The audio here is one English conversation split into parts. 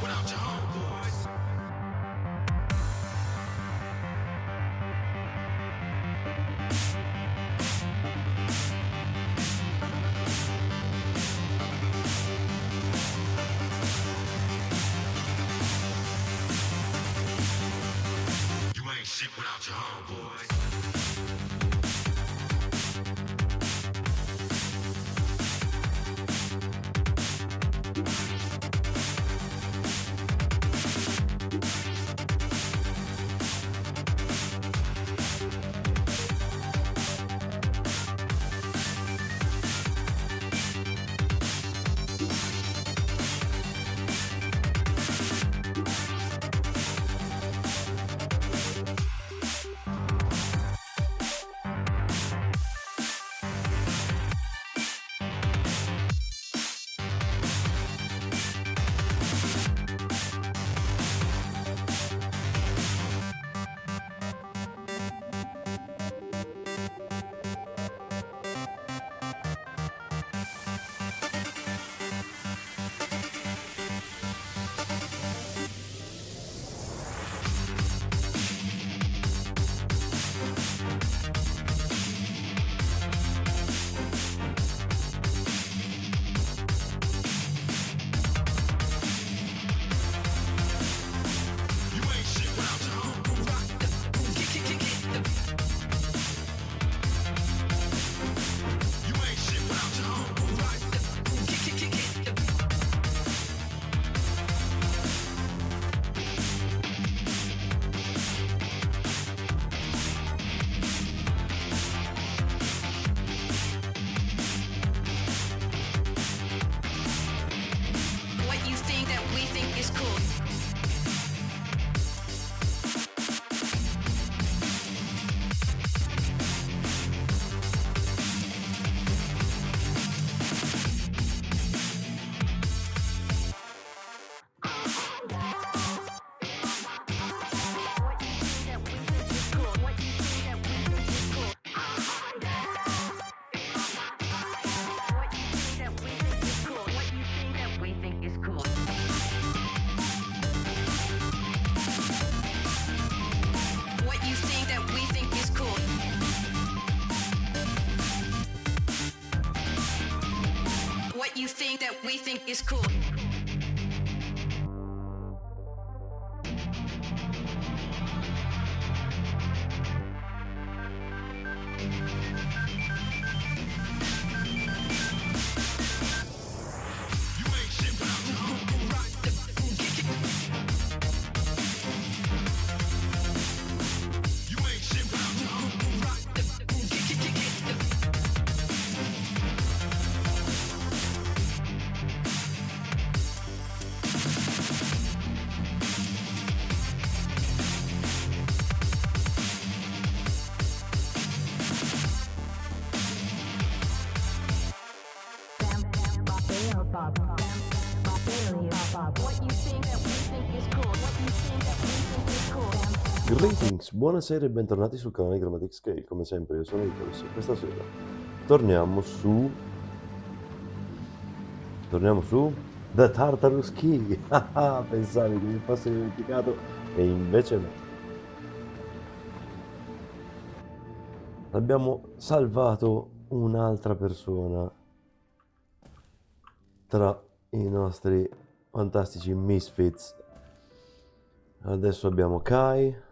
without your homeboys. You ain't shit without your homeboys. What you think that we think is cool. What you think that we think is cool. What you think that we think is cool. Greetings, buonasera e bentornati sul canale Grammatic Scale. Come sempre io sono Icarus e questa sera torniamo su The Tartarus Key. Pensavi che mi fossi dimenticato e invece no. Abbiamo salvato un'altra persona tra i nostri fantastici misfits. Adesso abbiamo Kai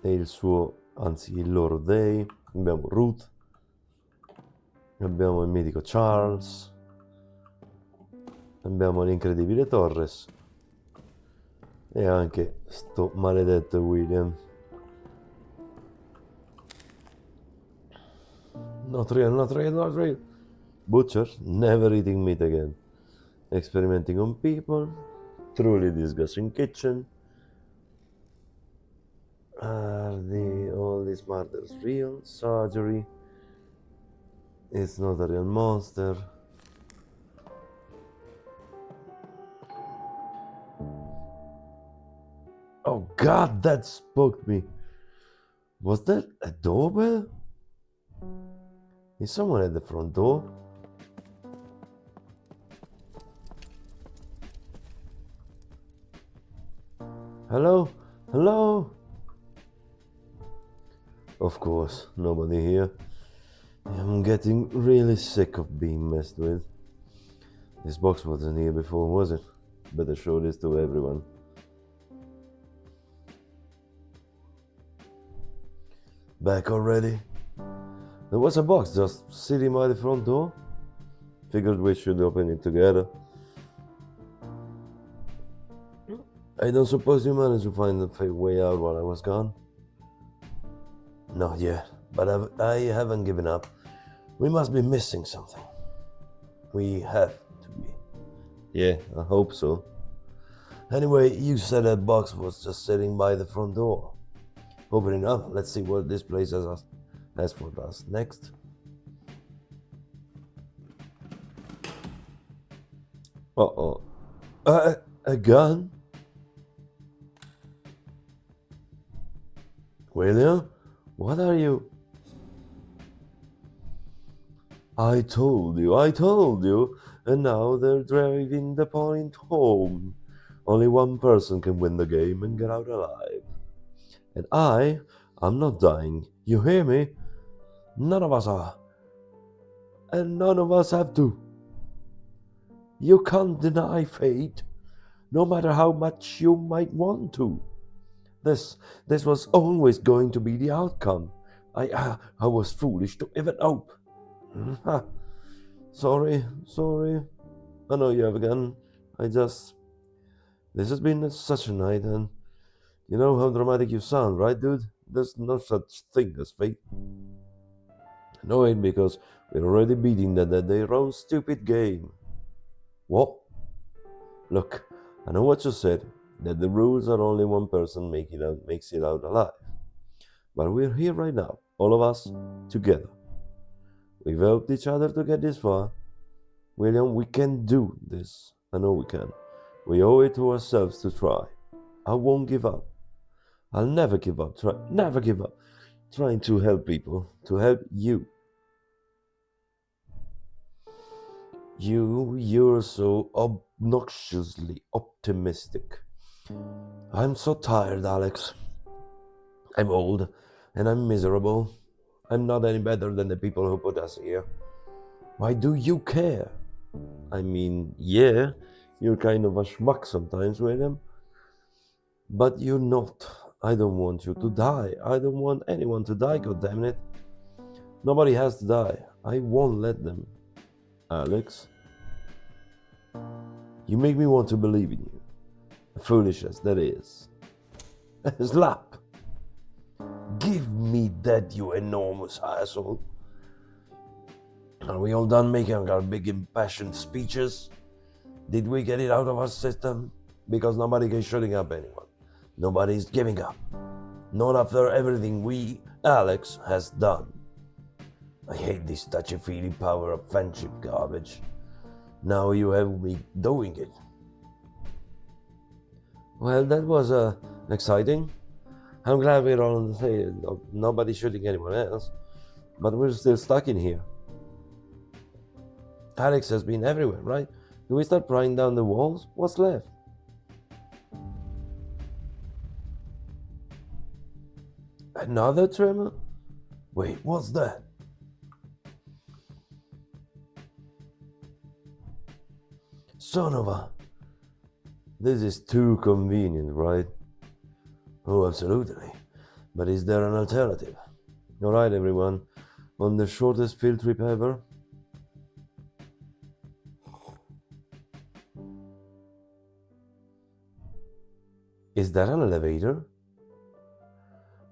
e il loro Day, abbiamo Ruth, abbiamo il mitico Charles, abbiamo l'incredibile Torres e anche sto maledetto William. Not real. Butcher, never eating meat again. Experimenting on people, truly disgusting kitchen. Are all these murders real? Surgery. It's not a real monster. Oh God, that spooked me. Was that a doorbell? Is someone at the front door? Hello? Hello? Of course, nobody here. I'm getting really sick of being messed with. This box wasn't here before, was it? Better show this to everyone. Back already? There was a box just sitting by the front door. Figured we should open it together. I don't suppose you managed to find the way out while I was gone? Not yet, but I haven't given up. We must be missing something. We have to be. Yeah, I hope so. Anyway, you said that box was just sitting by the front door. Open it up. Let's see what this place has for us next. Uh-oh. A gun? William? What are you? I told you, and now they're driving the point home. Only one person can win the game and get out alive. And I'm not dying. You hear me? None of us are. And none of us have to. You can't deny fate, no matter how much you might want to. This was always going to be the outcome. I was foolish to even hope. Sorry. I know you have a gun. This has been such a night, and you know how dramatic you sound, right, dude? There's no such thing as fate. I know it because we're already beating them at their own stupid game. What? Look, I know what you said, that the rules are only one person makes it out alive. But we're here right now, all of us, together. We've helped each other to get this far. William, we can do this. I know we can. We owe it to ourselves to try. I won't give up. I'll never give up. Never give up. Trying to help people, to help you. You're so obnoxiously optimistic. I'm so tired, Alex. I'm old, and I'm miserable. I'm not any better than the people who put us here. Why do you care? I mean, yeah, you're kind of a schmuck sometimes, William. But you're not. I don't want you to die. I don't want anyone to die, goddammit. Nobody has to die. I won't let them. Alex, you make me want to believe in you. Foolish as that is. Slap! Give me that, you enormous asshole. Are we all done making our big impassioned speeches? Did we get it out of our system? Because nobody is shutting up anyone. Nobody's giving up. Not after everything we, Alex, has done. I hate this touchy-feely power of friendship garbage. Now you have me doing it. Well, that was exciting. I'm glad we're all on the same. Nobody's shooting anyone else. But we're still stuck in here. Alex has been everywhere, right? Do we start prying down the walls? What's left? Another tremor? Wait, what's that? Son of a... This is too convenient, right? Oh, absolutely. But is there an alternative? Alright, everyone. On the shortest field trip ever. Is that an elevator?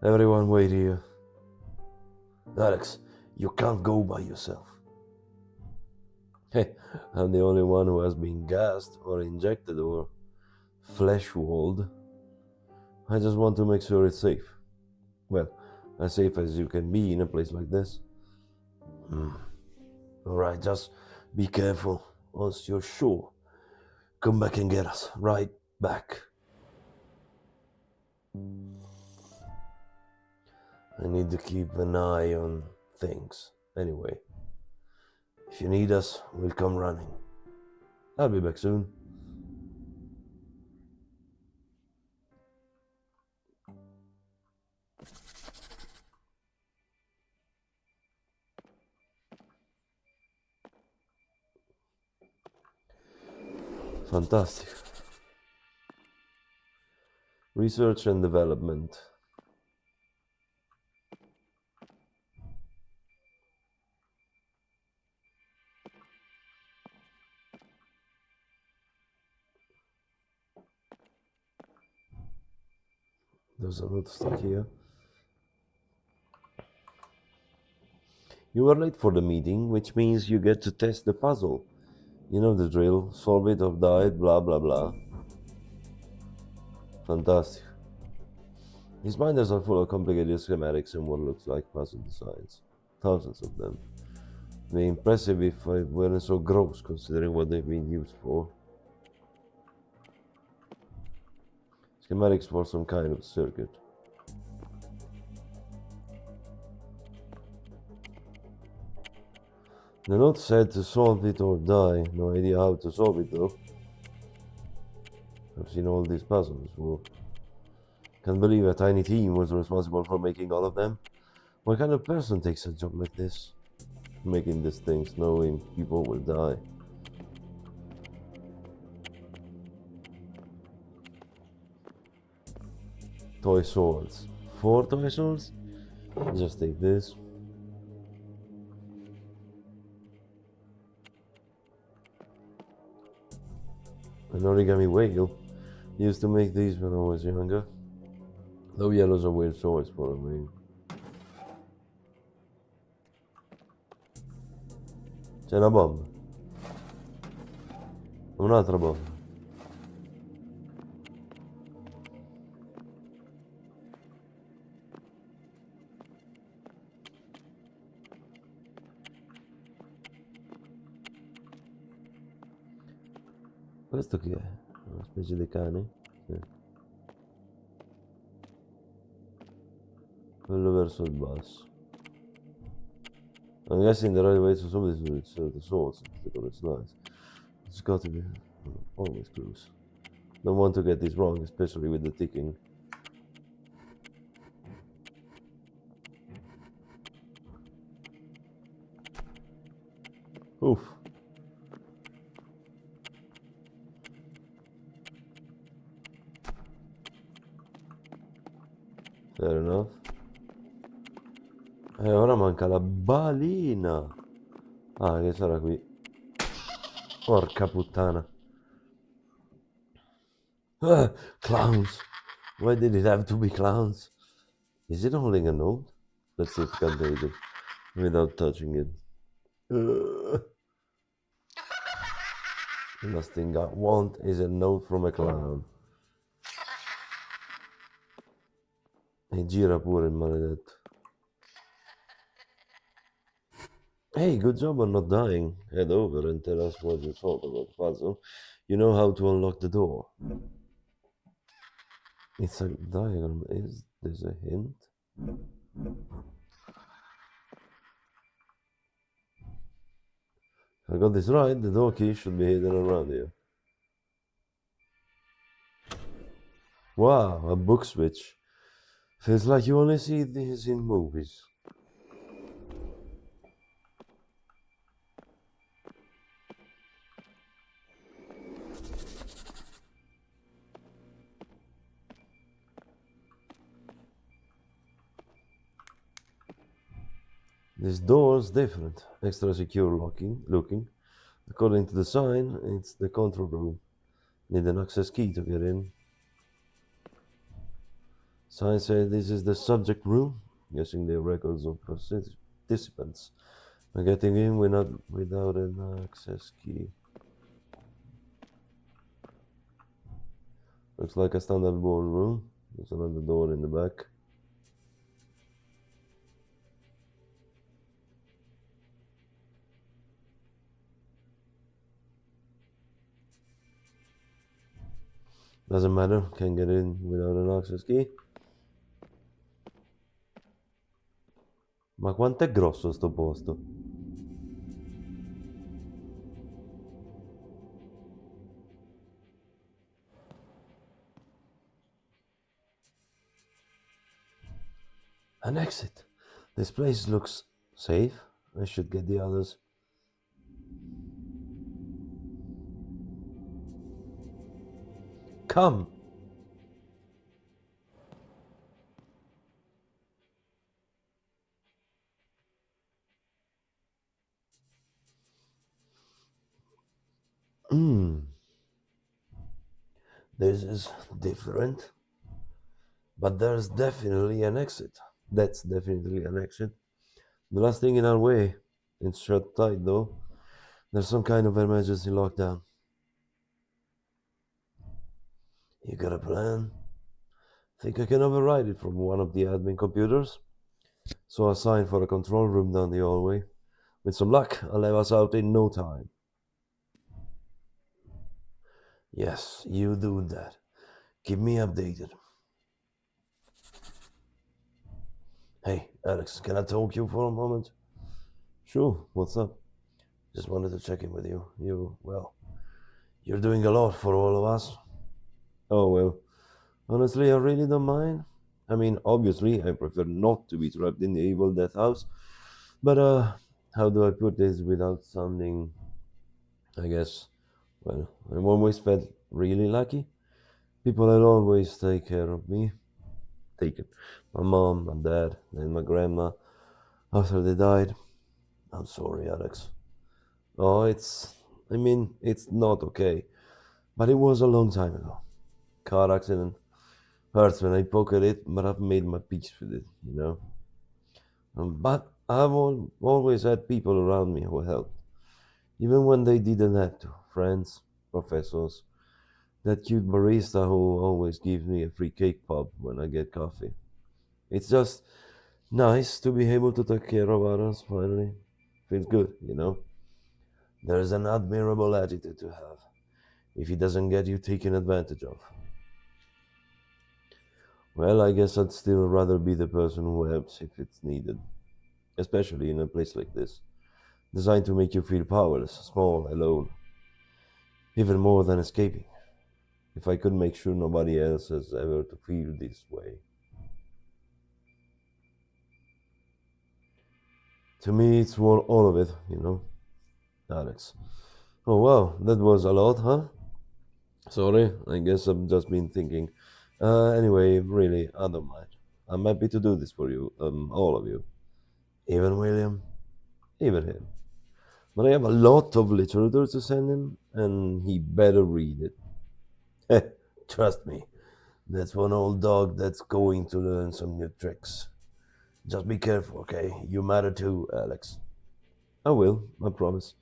Everyone wait here. Alex, you can't go by yourself. Hey, I'm the only one who has been gassed or injected or flesh-walled. I just want to make sure it's safe. Well, as safe as you can be in a place like this. Alright, just be careful. Once you're sure, come back and get us. Right back. I need to keep an eye on things. Anyway, if you need us, we'll come running. I'll be back soon. Fantastic. Research and development. There's another stuff here. You were late for the meeting, which means you get to test the puzzle. You know the drill. Solve it or die, blah blah blah. Fantastic. These binders are full of complicated schematics and what looks like puzzle designs. Thousands of them. They're impressive if I weren't so gross considering what they've been used for. Schematics for some kind of circuit. The note said to solve it or die. No idea how to solve it though. I've seen all these puzzles before. Can't believe a tiny team was responsible for making all of them. What kind of person takes a job like this? Making these things knowing people will die. Toy swords. 4 toy swords? Just take this. An origami whale. Used to make these when I was younger. Though yellows are weird swords for a whale. C'è una bomba. Un'altra bomba. Questo chi è? Una specie di cane? Sì. Quello verso il basso. I'm guessing the right way to solve this is the swords instead of the slides. It's got to be always close. Don't want to get this wrong, especially with the ticking. Oof. Fair enough. Ora manca la balena. Ah, che sarà qui? Porca puttana. Ah, clowns. Why did it have to be clowns? Is it holding a note? Let's see if we can read it without touching it. The last thing I want is a note from a clown. E gira pure il maledetto. Hey, good job on not dying. Head over and tell us what you thought about the puzzle. You know how to unlock the door. It's a diagram. Is this a hint? If I got this right, the door key should be hidden around here. Wow, a book switch. Feels like you only see these in movies. This door's different. Extra secure looking. According to the sign, it's the control room. Need an access key to get in. Sign said this is the subject room. Guessing the records of participants. I'm getting in without an access key. Looks like a standard ballroom. There's another door in the back. Doesn't matter, can't get in without an access key. Ma quanto è grosso sto posto? An exit. This place looks safe. I should get the others. Come. Hmm. This is different, but there's definitely an exit. That's definitely an exit. The last thing in our way. It's shut tight though. There's some kind of emergency lockdown. You got a plan? Think I can override it from one of the admin computers? So I signed for a control room down the hallway. With some luck, I'll have us out in no time. Yes, you do that. Keep me updated. Hey, Alex, can I talk to you for a moment? Sure, what's up? Just wanted to check in with you. You're doing a lot for all of us. Oh, well, honestly, I really don't mind. I mean, obviously, I prefer not to be trapped in the evil death house. But, how do I put this without sounding, I guess, well, I've always felt really lucky. People will always take care of me. Taken my mom, my dad, and my grandma after they died. I'm sorry, Alex. Oh, I mean, it's not okay. But it was a long time ago. Car accident. Hurts when I poke at it, but I've made my peace with it, you know. But always had people around me who helped, even when they didn't have to. Friends, professors, that cute barista who always gives me a free cake pop when I get coffee. It's just nice to be able to take care of others finally. Feels good, you know. There's an admirable attitude to have if he doesn't get you taken advantage of. Well, I guess I'd still rather be the person who helps if it's needed, especially in a place like this, designed to make you feel powerless, small, alone, even more than escaping. If I could make sure nobody else has ever to feel this way. To me, it's all of it, you know, Alex. Oh wow, that was a lot, huh? Sorry, I guess I've just been thinking. Anyway, really, I don't mind. I'm happy to do this for you, all of you. Even William, even him. But I have a lot of literature to send him, and he better read it. Trust me, that's one old dog that's going to learn some new tricks. Just be careful, okay? You matter too, Alex. I will, I promise.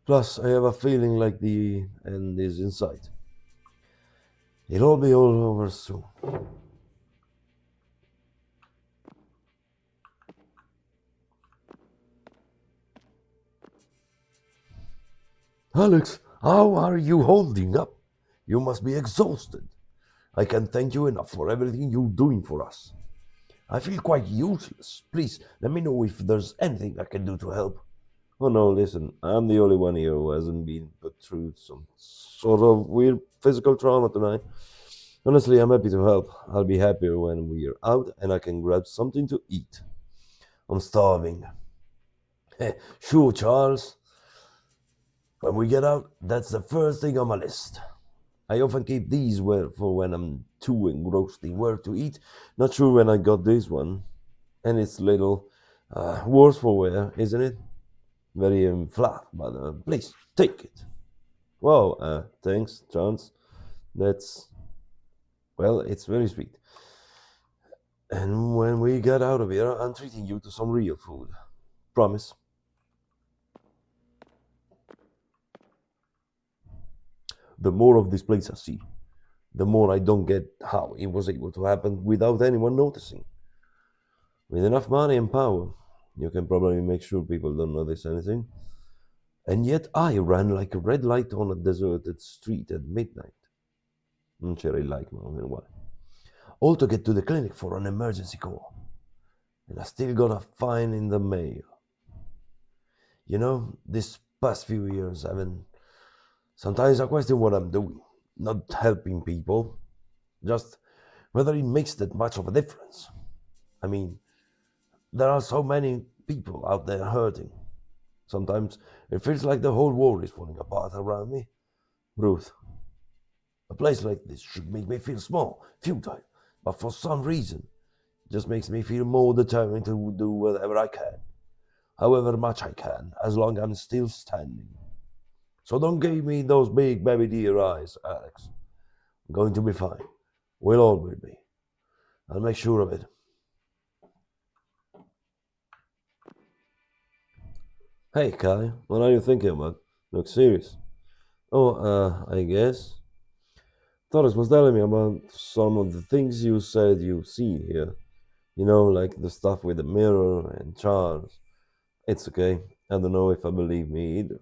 Plus, I have a feeling like the end is in sight. It'll be all over soon. Alex, how are you holding up? You must be exhausted. I can't thank you enough for everything you're doing for us. I feel quite useless. Please, let me know if there's anything I can do to help. Oh no, listen, I'm the only one here who hasn't been put through some sort of weird physical trauma tonight. Honestly, I'm happy to help. I'll be happier when we're out and I can grab something to eat. I'm starving. Sure, Charles. When we get out, that's the first thing on my list. I often keep these for when I'm too engrossed in work to eat. Not sure when I got this one. And it's little worse for wear, isn't it? Very flat, but please take it. Wow, thanks, Chance. That's, well, it's very sweet. And when we get out of here, I'm treating you to some real food. Promise. The more of this place I see, the more I don't get how it was able to happen without anyone noticing. With enough money and power, you can probably make sure people don't notice anything. And yet I ran like a red light on a deserted street at midnight. Cherry like moment, why? All to get to the clinic for an emergency call. And I still got a fine in the mail. You know, this past few years, sometimes I question what I'm doing. Not helping people, just whether it makes that much of a difference. I mean, there are so many people out there hurting. Sometimes it feels like the whole world is falling apart around me. Ruth, A place like this should make me feel small, futile, but for some reason, it just makes me feel more determined to do whatever I can, however much I can, as long as I'm still standing. So don't give me those big baby deer eyes, Alex. I'm going to be fine. We'll always be. I'll make sure of it. Hey, Kai, what are you thinking about? Look serious. Oh, I guess. Torres was telling me about some of the things you said you've seen here. You know, like the stuff with the mirror and Charles. It's okay. I don't know if I believe me either.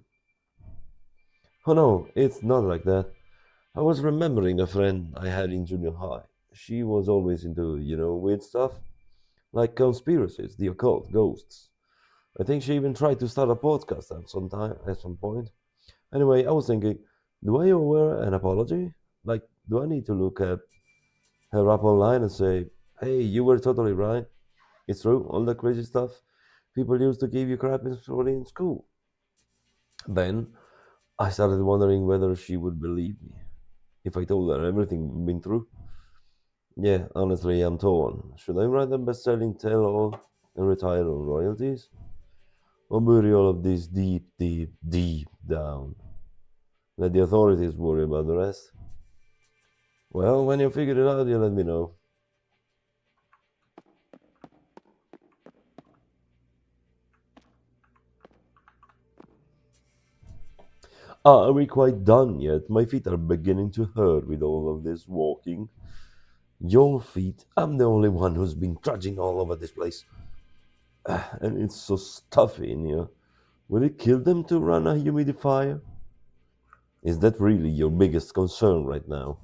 Oh no, it's not like that. I was remembering a friend I had in junior high. She was always into, weird stuff, like conspiracies, the occult, ghosts. I think she even tried to start a podcast at some point. Anyway, I was thinking, do I owe her an apology? Like, do I need to look at her up online and say, hey, you were totally right. It's true, all the crazy stuff people used to give you crap in school. Then I started wondering whether she would believe me if I told her everything had been true. Yeah, honestly, I'm torn. Should I write a best-selling tell-all and retire on royalties? Or bury all of this deep, deep, deep down? Let the authorities worry about the rest. Well, when you figure it out, you let me know. Are we quite done yet? My feet are beginning to hurt with all of this walking. Your feet? I'm the only one who's been trudging all over this place. And it's so stuffy in here. Will it kill them to run a humidifier? Is that really your biggest concern right now?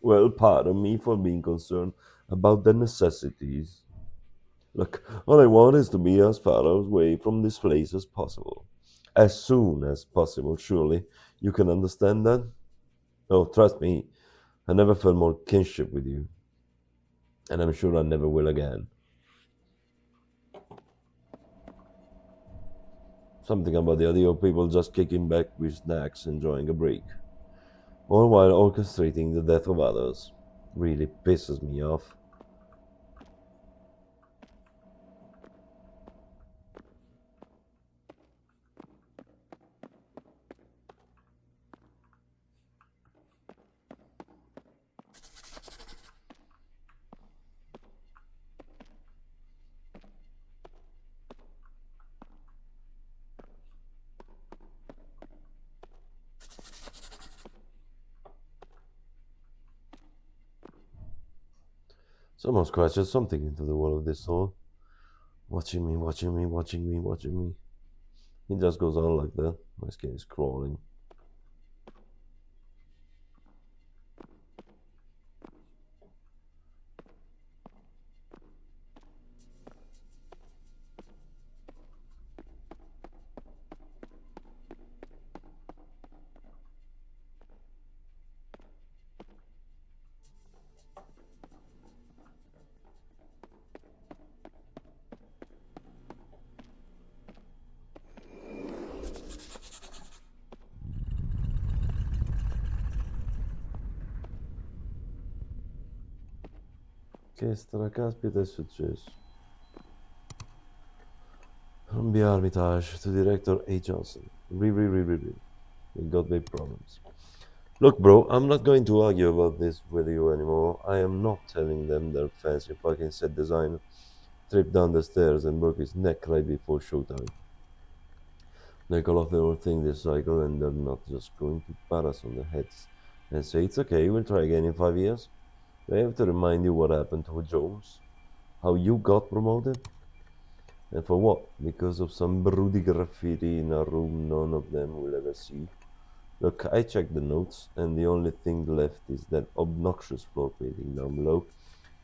Well, pardon me for being concerned about the necessities. Look, all I want is to be as far away from this place as possible. As soon as possible, surely. You can understand that? Oh, trust me, I never felt more kinship with you, and I'm sure I never will again. Something about the idea of people just kicking back with snacks, enjoying a break, all while orchestrating the death of others, really pisses me off. Someone scratches something into the wall of this hall, watching me, watching me, watching me, watching me. He just goes on like that. My skin is crawling. Che stracaspita è successo? From the Armitage to Director A. Johnson. We got big problems. Look, bro, I'm not going to argue about this with you anymore. I am not telling them their fancy fucking set designer tripped down the stairs and broke his neck right before showtime. They call off the whole thing this cycle, and they're not just going to pat us on the heads and say, it's okay, we'll try again in 5 years. They have to remind you what happened to Jones, how you got promoted, and for what? Because of some broody graffiti in a room none of them will ever see. Look, I checked the notes, and the only thing left is that obnoxious floor painting down below.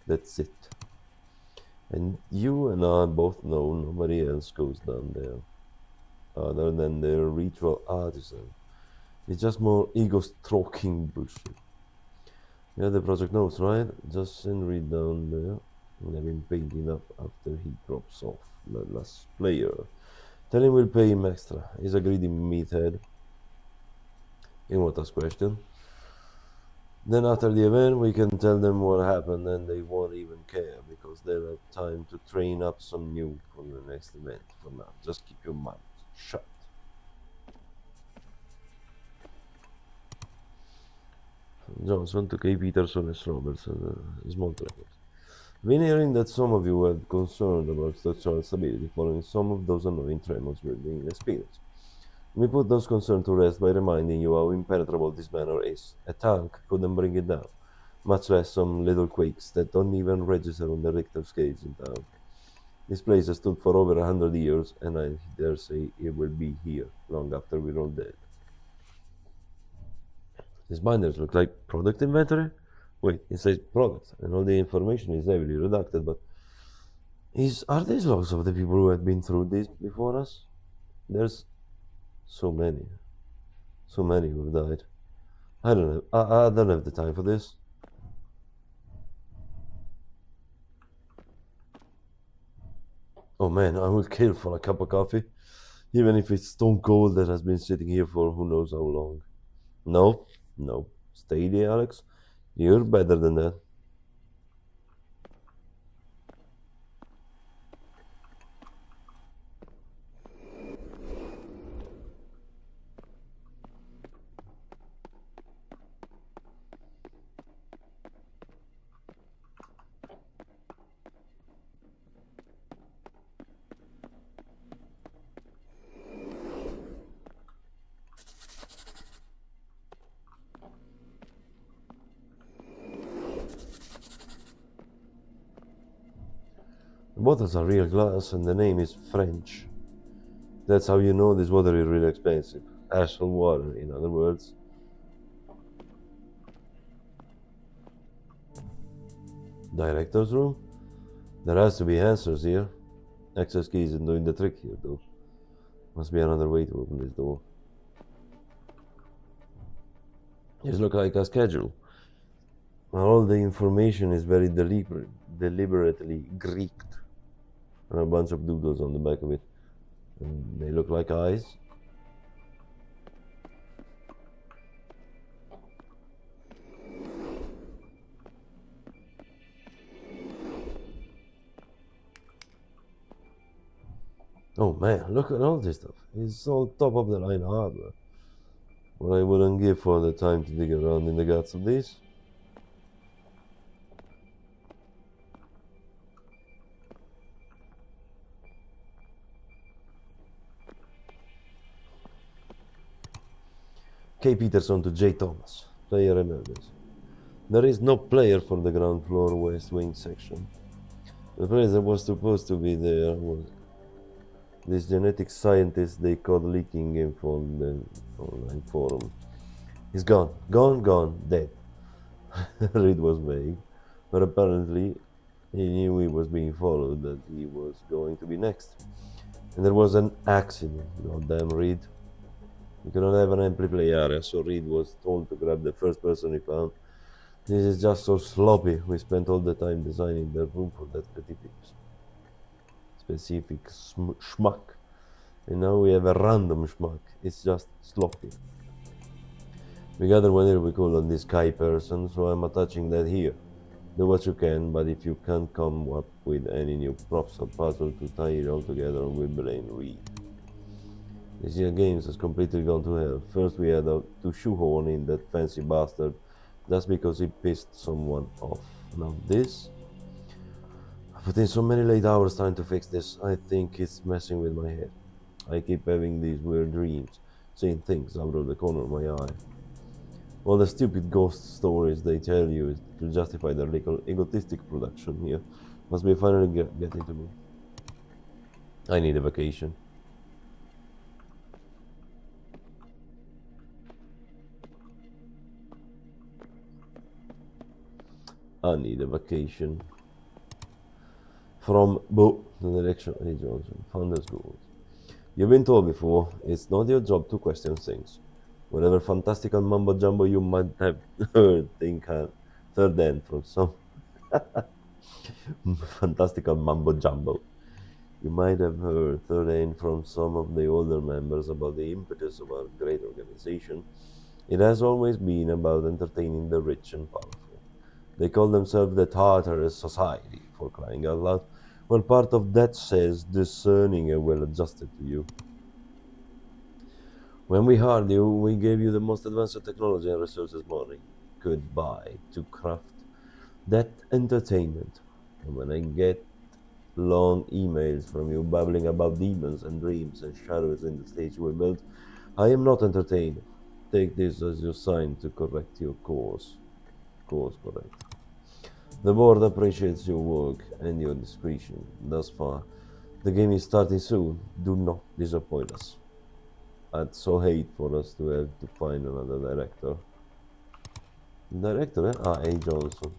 That's it. And you and I both know nobody else goes down there, other than their ritual artisan. It's just more ego-stroking bullshit. Yeah, the project notes, right? Just send Reed down there. Let him painting up after he drops off the last player. Tell him we'll pay him extra. He's a greedy meathead. Immortal's question. Then after the event, we can tell them what happened and they won't even care because they'll have time to train up some new for the next event. For now, just keep your mouth shut. Johnson to K. Peterson S. Robertson, small records. Been hearing that some of you were concerned about structural stability following some of those annoying tremors we've been experiencing. We put those concerns to rest by reminding you how impenetrable this manor is. A tank couldn't bring it down, much less some little quakes that don't even register on the Richter scales in town. This place has stood for over 100 years, and I dare say it will be here long after we're all dead. These binders look like product inventory? Wait, it says product, and all the information is heavily redacted, but are these logs of the people who have been through this before us? There's so many. So many who've died. I don't have the time for this. Oh man, I will kill for a cup of coffee. Even if it's stone cold that has been sitting here for who knows how long. No, no. Steady, Alex. You're better than that. The bottles are real glass and the name is French. That's how you know this water is really expensive. Actual water, in other words. Director's room? There has to be answers here. Access key isn't doing the trick here, though. Must be another way to open this door. This looks like a schedule. All the information is very deliberately Greeked. And a bunch of doodles on the back of it. And they look like eyes. Oh man, look at all this stuff. It's all top of the line hardware. What I wouldn't give for the time to dig around in the guts of this. K. Peterson to J. Thomas. Player emergency. There is no player for the ground floor west wing section. The player that was supposed to be there was this genetic scientist they caught leaking info on the online forum. He's gone, dead. Reed was vague, but apparently he knew he was being followed, that he was going to be next. And there was an accident, goddamn Reed. We cannot have an empty play area, so Reed was told to grab the first person he found. This is just so sloppy. We spent all the time designing the room for that specific schmuck. And now we have a random schmuck. It's just sloppy. We gather whenever we call on this Kai person, so I'm attaching that here. Do what you can, but if you can't come up with any new props or puzzle to tie it all together, we'll blame Reed. This year games has completely gone to hell. First we had to shoehorn in that fancy bastard just because he pissed someone off. Now this? I put in so many late hours trying to fix this, I think it's messing with my head. I keep having these weird dreams, seeing things out of the corner of my eye. All the stupid ghost stories they tell you to justify their little egotistic production here must be finally getting to me. I need a vacation. I need a vacation. From Bo, the direction A. Johnson, Founders Goals. You've been told before, it's not your job to question things. Whatever fantastical mumbo jumbo you might have heard, third end from some fantastical mumbo jumbo. You might have heard third end from some of the older members about the impetus of our great organization It has always been about entertaining the rich and powerful. They call themselves the Tartarus Society, for crying out loud. Well, part of that says discerning and well adjusted to you. When we hired you, we gave you the most advanced technology and resources money could buy to craft that entertainment. And when I get long emails from you babbling about demons and dreams and shadows in the stage we built, I am not entertained. Take this as your sign to correct your course. Course correct. The board appreciates your work and your discretion thus far. The game is starting soon. Do not disappoint us. I'd so hate for us to have to find another director. Director, eh? Ah, A. Johnson.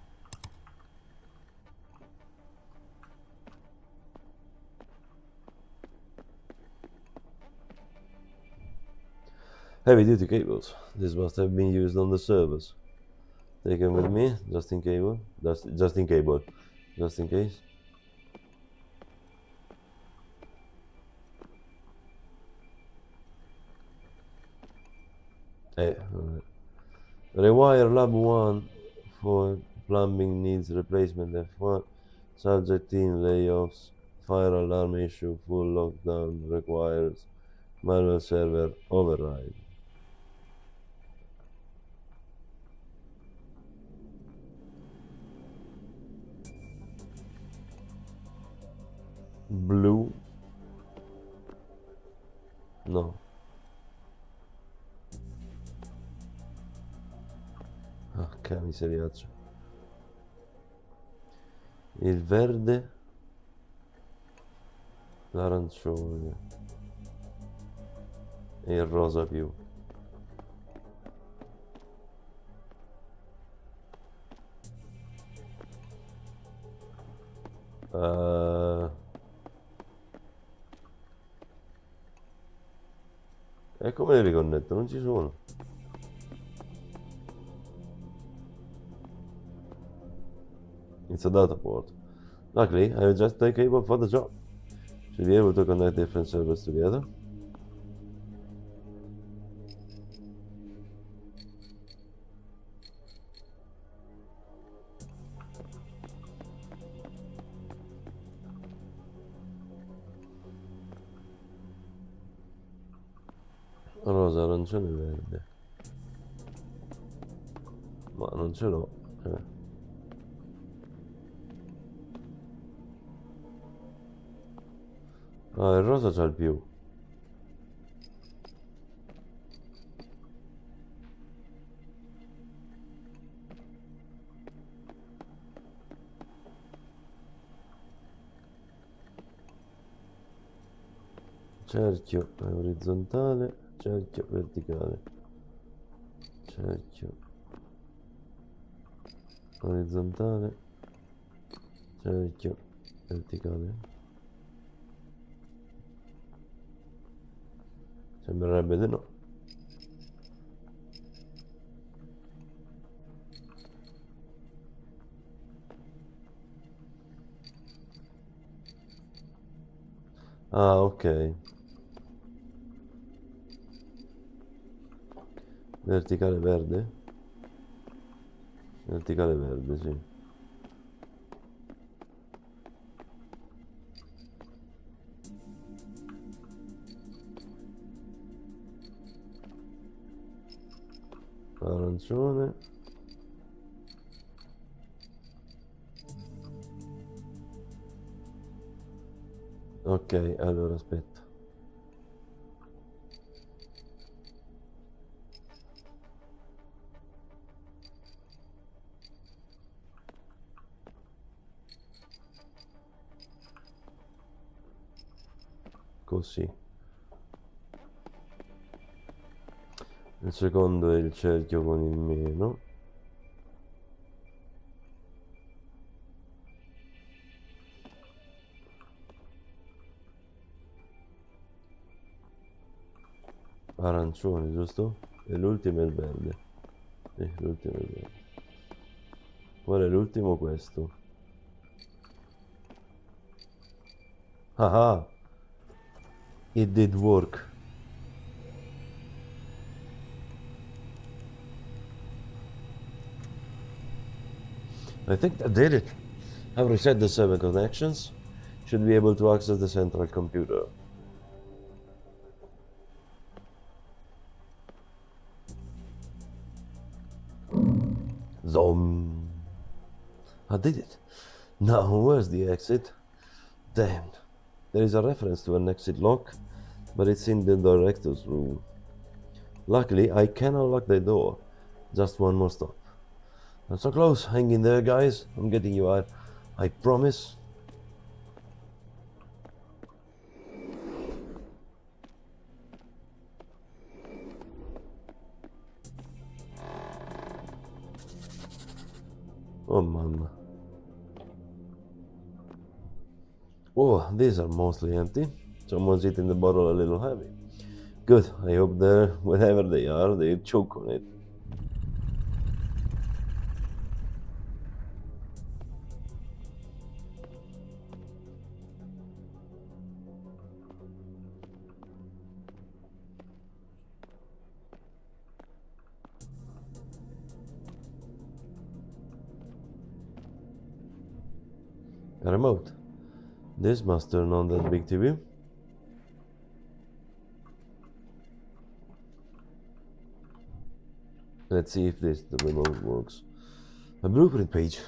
Heavy duty cables. This must have been used on the servers. Take them with me, just in cable. Just in cable. Just in case. Alright. Rewire lab 1 for plumbing needs replacement F1. Subject team layoffs. Fire alarm issue. Full lockdown requires manual server override. Blue. No. Ah, che miseriaccia. Il verde. L'arancione. E il rosa più. E come li riconnetto? Non ci sono. It's a data port. Luckily, I have just the cable for the job. Should be able to connect different servers together. Rosa, arancione e verde. Ma non ce l'ho. Ah, il rosa c'ha il più. Cerchio orizzontale, cerchio verticale. Cerchio orizzontale, cerchio verticale. Sembrerebbe di no. Ah, ok. Verticale verde? Verticale verde, sì. Arancione. Ok, allora aspetta. Così. Il secondo è il cerchio con il meno. Arancione, giusto? E l'ultimo è il verde. L'ultimo è il verde. Qual è l'ultimo? Questo. Ah ah! It did work. I think that did it. I've reset the 7 connections. Should be able to access the central computer. Zom. I did it. Now, where's the exit? Damn. There is a reference to an exit lock, but it's in the director's room. Luckily, I can unlock the door. Just one more stop. I'm so close. Hang in there, guys. I'm getting you out. I promise. Oh, man. Oh, these are mostly empty. Someone's eating the bottle a little heavy. Good. I hope they're, wherever they are, they choke on it. A remote. This must turn on that big TV. Let's see if the remote works. A blueprint page.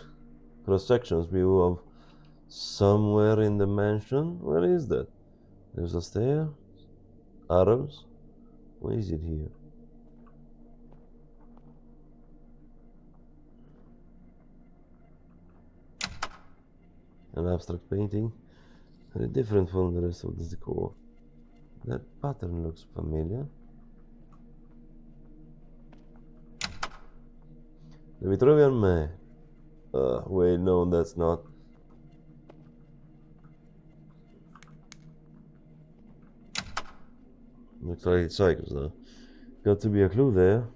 Cross sections view of somewhere in the mansion. Where is that? There's a stair. Arrows. Why is it here? An abstract painting. Very different from the rest of the decor. That pattern looks familiar. The Vitruvian Man. Wait, no, that's not. Looks like it's cycles though. Got to be a clue there.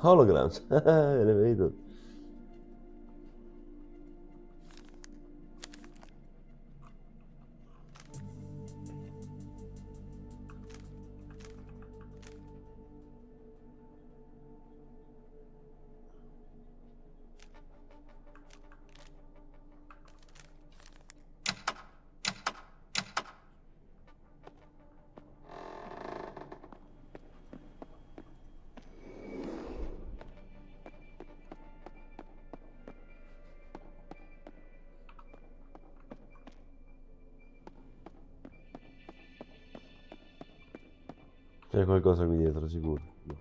Holograms. Elevated. C'è qualcosa qui dietro, sicuro. No.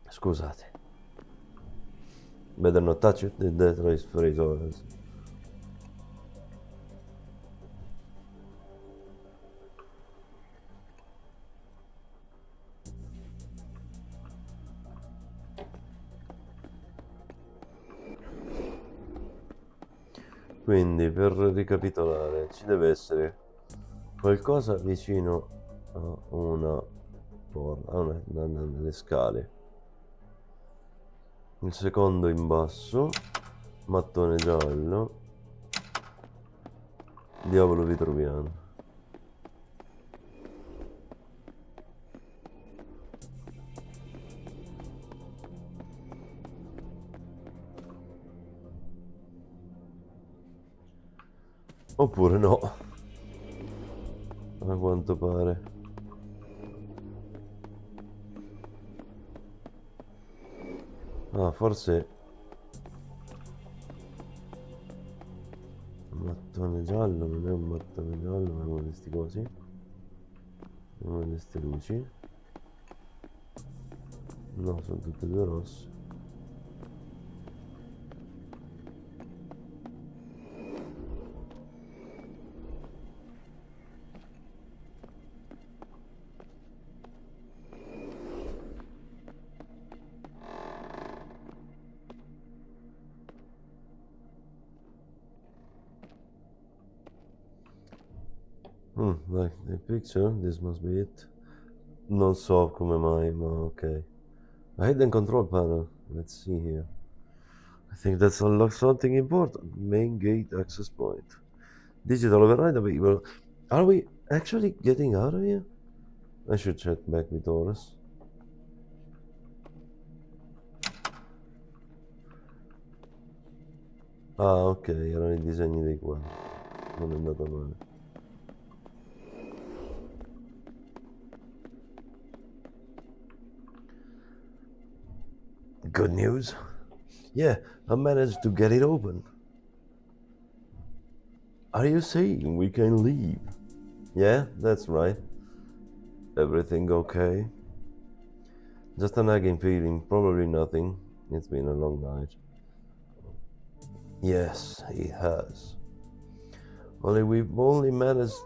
Scusate. Better not touch it. That race phrase always. Quindi, per ricapitolare, ci deve essere qualcosa vicino a una porta, nelle scale. Il secondo in basso, mattone giallo, diavolo vitruviano. Oppure no, a quanto pare. Ah, forse un mattone giallo, non è un mattone giallo, ma è uno di questi cosi. Una di queste luci. No, sono tutte e due rosse. Like the picture, this must be it. Non so come mai, ma ok. A hidden control panel. Let's see here. I think that's unlocks something important. Main gate access point. Digital override available. Are we actually getting out of here? I should check back with Taurus. Ah, ok, erano i disegni dei qua. Non è andato male. Good news. Yeah, I managed to get it open. Are you saying we can leave? Yeah, that's right. Everything okay? Just a nagging feeling, probably nothing. It's been a long night. Yes, it has. We've only managed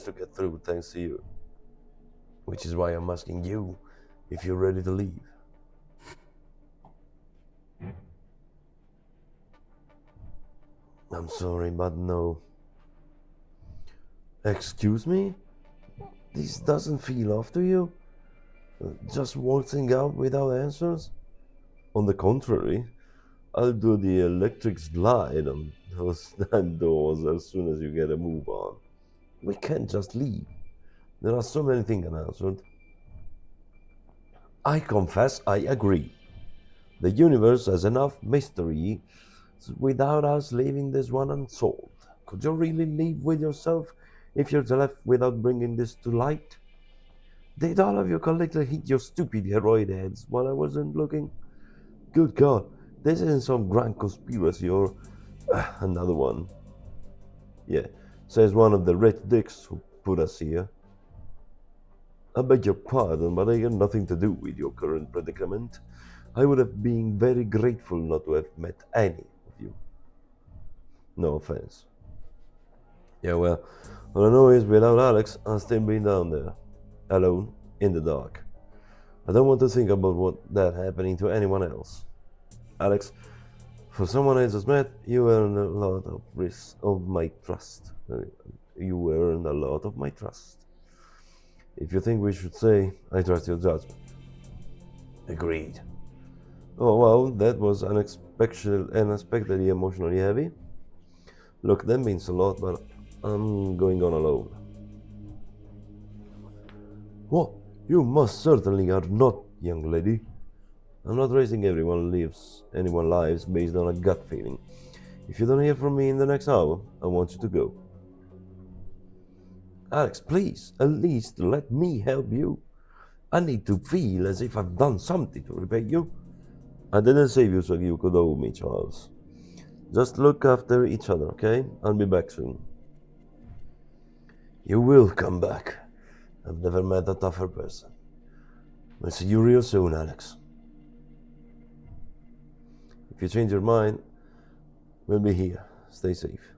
to get through thanks to you. Which is why I'm asking you if you're ready to leave. I'm sorry, but no. Excuse me? This doesn't feel off to you? Just waltzing out without answers? On the contrary, I'll do the electric slide on those damn doors as soon as you get a move on. We can't just leave. There are so many things unanswered. I confess I agree. The universe has enough mystery without us leaving this one unsolved. Could you really live with yourself if you're left without bringing this to light? Did all of you collectively hit your stupid heroid heads while I wasn't looking? Good God, this isn't some grand conspiracy or another one. Yeah, says one of the rich dicks who put us here. I beg your pardon, but I have nothing to do with your current predicament. I would have been very grateful not to have met any of you. No offense. Yeah, well, all I know is without Alex, I'll still be down there, alone, in the dark. I don't want to think about what that happening to anyone else. Alex, for someone I just met, you earned a lot of of my trust. You earned a lot of my trust. If you think we should say, I trust your judgment. Agreed. Oh well, that was unexpectedly emotionally heavy. Look, that means a lot, but I'm going on alone. What? You most certainly are not, young lady. I'm not raising anyone lives based on a gut feeling. If you don't hear from me in the next hour, I want you to go. Alex, please, at least let me help you. I need to feel as if I've done something to repay you. I didn't save you so you could owe me, Charles. Just look after each other, okay? I'll be back soon. You will come back. I've never met a tougher person. I'll see you real soon, Alex. If you change your mind, we'll be here. Stay safe.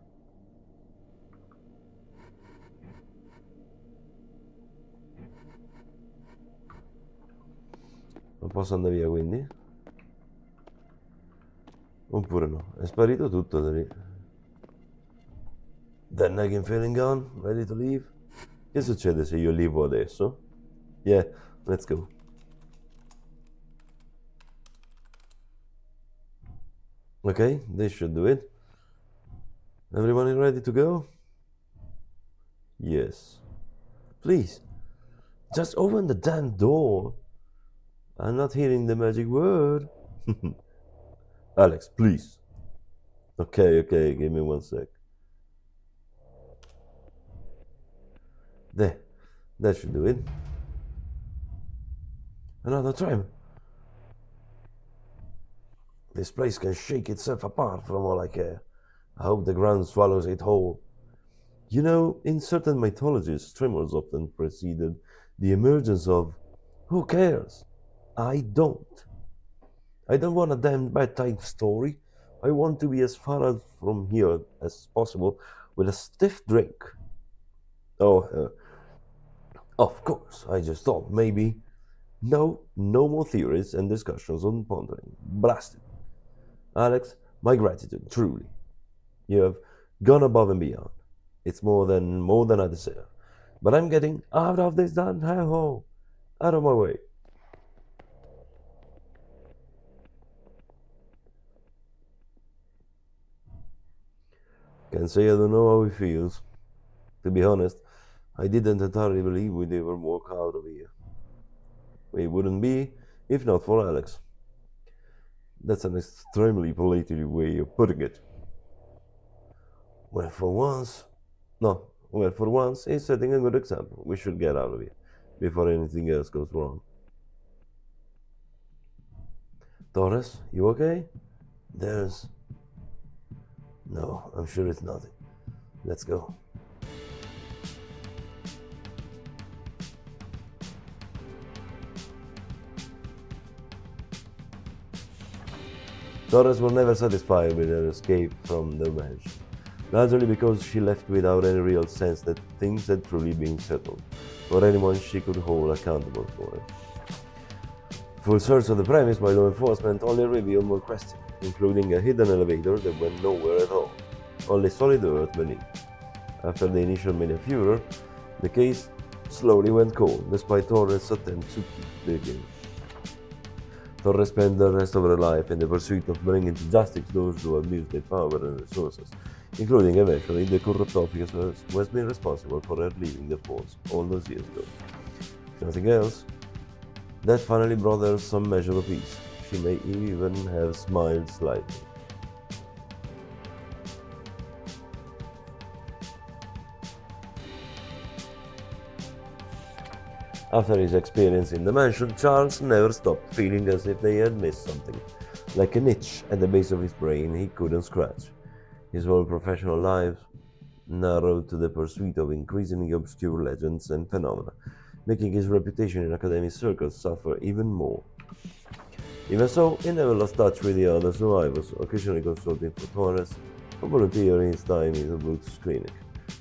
Ma posso andare via quindi? Oppure no? È sparito tutto da lì. That nagging feeling gone? Ready to leave? Che succede se io levo adesso? Yeah, let's go. Okay, this should do it. Everyone is ready to go? Yes. Please, just open the damn door. I'm not hearing the magic word. Alex, please. Okay, give me 1 sec. There, that should do it. Another tram. This place can shake itself apart from all I care. I hope the ground swallows it whole. You know, in certain mythologies, tremors often preceded the emergence of who cares? I don't. I don't want a damn bedtime story. I want to be as far as from here as possible with a stiff drink. Oh, of course, I just thought maybe. No, no more theories and discussions on pondering. Blast it. Alex, my gratitude, truly. You have gone above and beyond. It's more than I deserve. But I'm getting out of this damn hellhole. Out of my way. Can say I don't know how he feels. To be honest, I didn't entirely believe we'd ever walk out of here. We wouldn't be if not for Alex. That's an extremely polite way of putting it. Well, for once, no, well, for once, he's setting a good example. We should get out of here before anything else goes wrong. Torres, you okay? There's. No, I'm sure it's nothing. Let's go. Torres was never satisfied with her escape from the mansion, largely because she left without any real sense that things had truly been settled, or anyone she could hold accountable for it. Full search of the premise by law enforcement only revealed more questions, including a hidden elevator that went nowhere at all, only solid earth beneath. After the initial media furor, the case slowly went cold, despite Torres' attempts to keep digging. Torres spent the rest of her life in the pursuit of bringing to justice those who abused their power and resources, including eventually the corrupt officer who has been responsible for her leaving the force all those years ago. If nothing else, that finally brought her some measure of peace. She may even have smiled slightly. After his experience in the mansion, Charles never stopped feeling as if they had missed something, like an itch at the base of his brain he couldn't scratch. His whole professional life narrowed to the pursuit of increasingly obscure legends and phenomena, making his reputation in academic circles suffer even more. Even so, he never lost touch with the other survivors, occasionally consulting for Torres or volunteering his time in the Boots Clinic.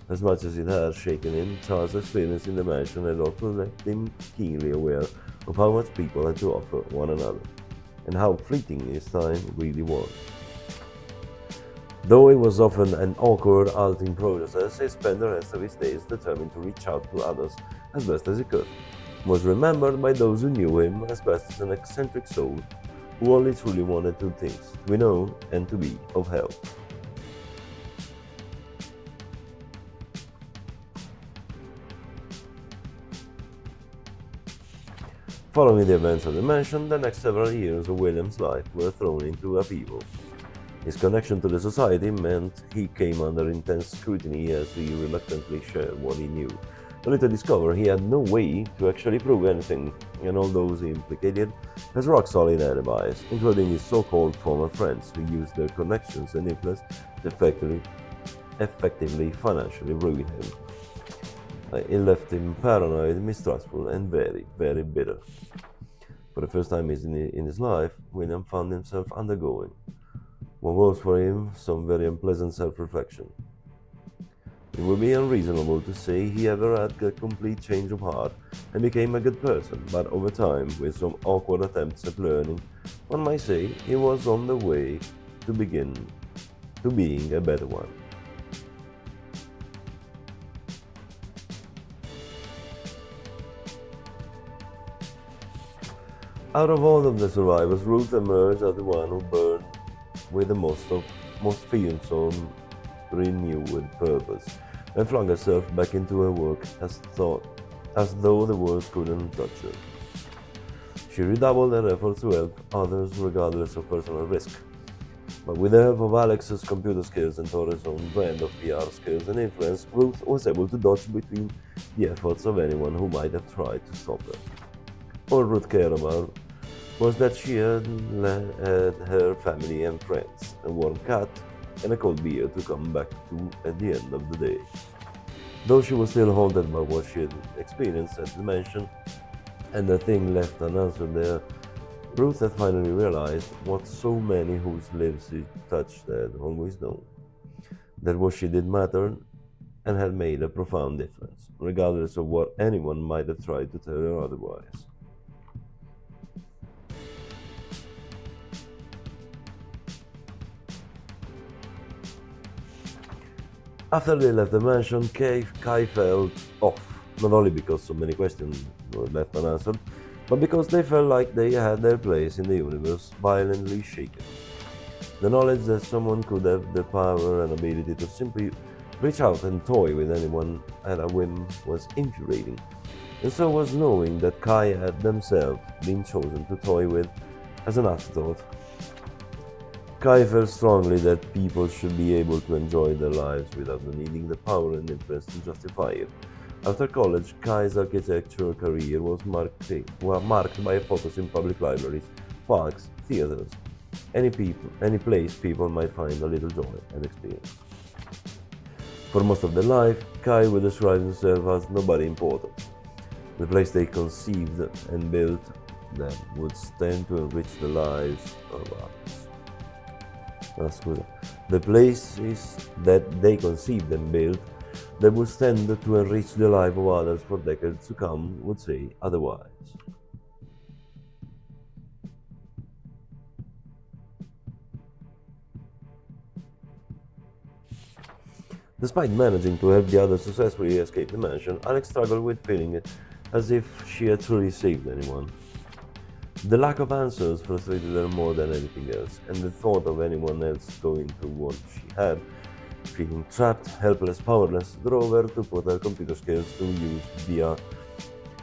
As much as it had shaken him, Charles' experience in the mansion had also left him keenly aware of how much people had to offer one another, and how fleeting his time really was. Though it was often an awkward, halting process, he spent the rest of his days determined to reach out to others as best as he could. He was remembered by those who knew him as best as an eccentric soul who only truly wanted two things: to be known and to be of help. Following the events of the mansion, the next several years of William's life were thrown into upheaval. His connection to the society meant he came under intense scrutiny as he reluctantly shared what he knew, only to discover he had no way to actually prove anything, and all those he implicated as rock-solid alibis, including his so-called former friends who used their connections and influence to effectively financially ruin him. It left him paranoid, mistrustful, and very, very bitter. For the first time in his life, William found himself undergoing what was for him some very unpleasant self-reflection. It would be unreasonable to say he ever had a complete change of heart and became a good person, but over time, with some awkward attempts at learning, one might say he was on the way to begin to being a better one. Out of all of the survivors, Ruth emerged as the one who burned with the most fearsome renewed purpose, and flung herself back into her work as though the world couldn't touch her. She redoubled her efforts to help others regardless of personal risk. But with the help of Alex's computer skills and Torres' own brand of PR skills and influence, Ruth was able to dodge between the efforts of anyone who might have tried to stop her. All Ruth cared about was that she had her family and friends, a warm cat, and a cold beer to come back to at the end of the day. Though she was still haunted by what she had experienced at the mansion, and the thing left unanswered there, Ruth had finally realized what so many whose lives she touched had always known: that what she did mattered and had made a profound difference, regardless of what anyone might have tried to tell her otherwise. After they left the mansion, Kai felt off, not only because so many questions were left unanswered, but because they felt like they had their place in the universe violently shaken. The knowledge that someone could have the power and ability to simply reach out and toy with anyone at a whim was infuriating, and so was knowing that Kai had themselves been chosen to toy with as an afterthought. Kai felt strongly that people should be able to enjoy their lives without needing the power and influence to justify it. After college, Kai's architectural career was marked by a focus in public libraries, parks, theaters, any place people might find a little joy and experience. For most of their life, Kai would describe himself as nobody important. The place they conceived and built them would stand to enrich the lives of others. Scusa. The places that they conceived and built that would stand to enrich the life of others for decades to come would say otherwise. Despite managing to help the others successfully escape the mansion, Alex struggled with feeling it as if she had truly saved anyone. The lack of answers frustrated her more than anything else, and the thought of anyone else going through what she had, feeling trapped, helpless, powerless, drove her to put her computer skills to use via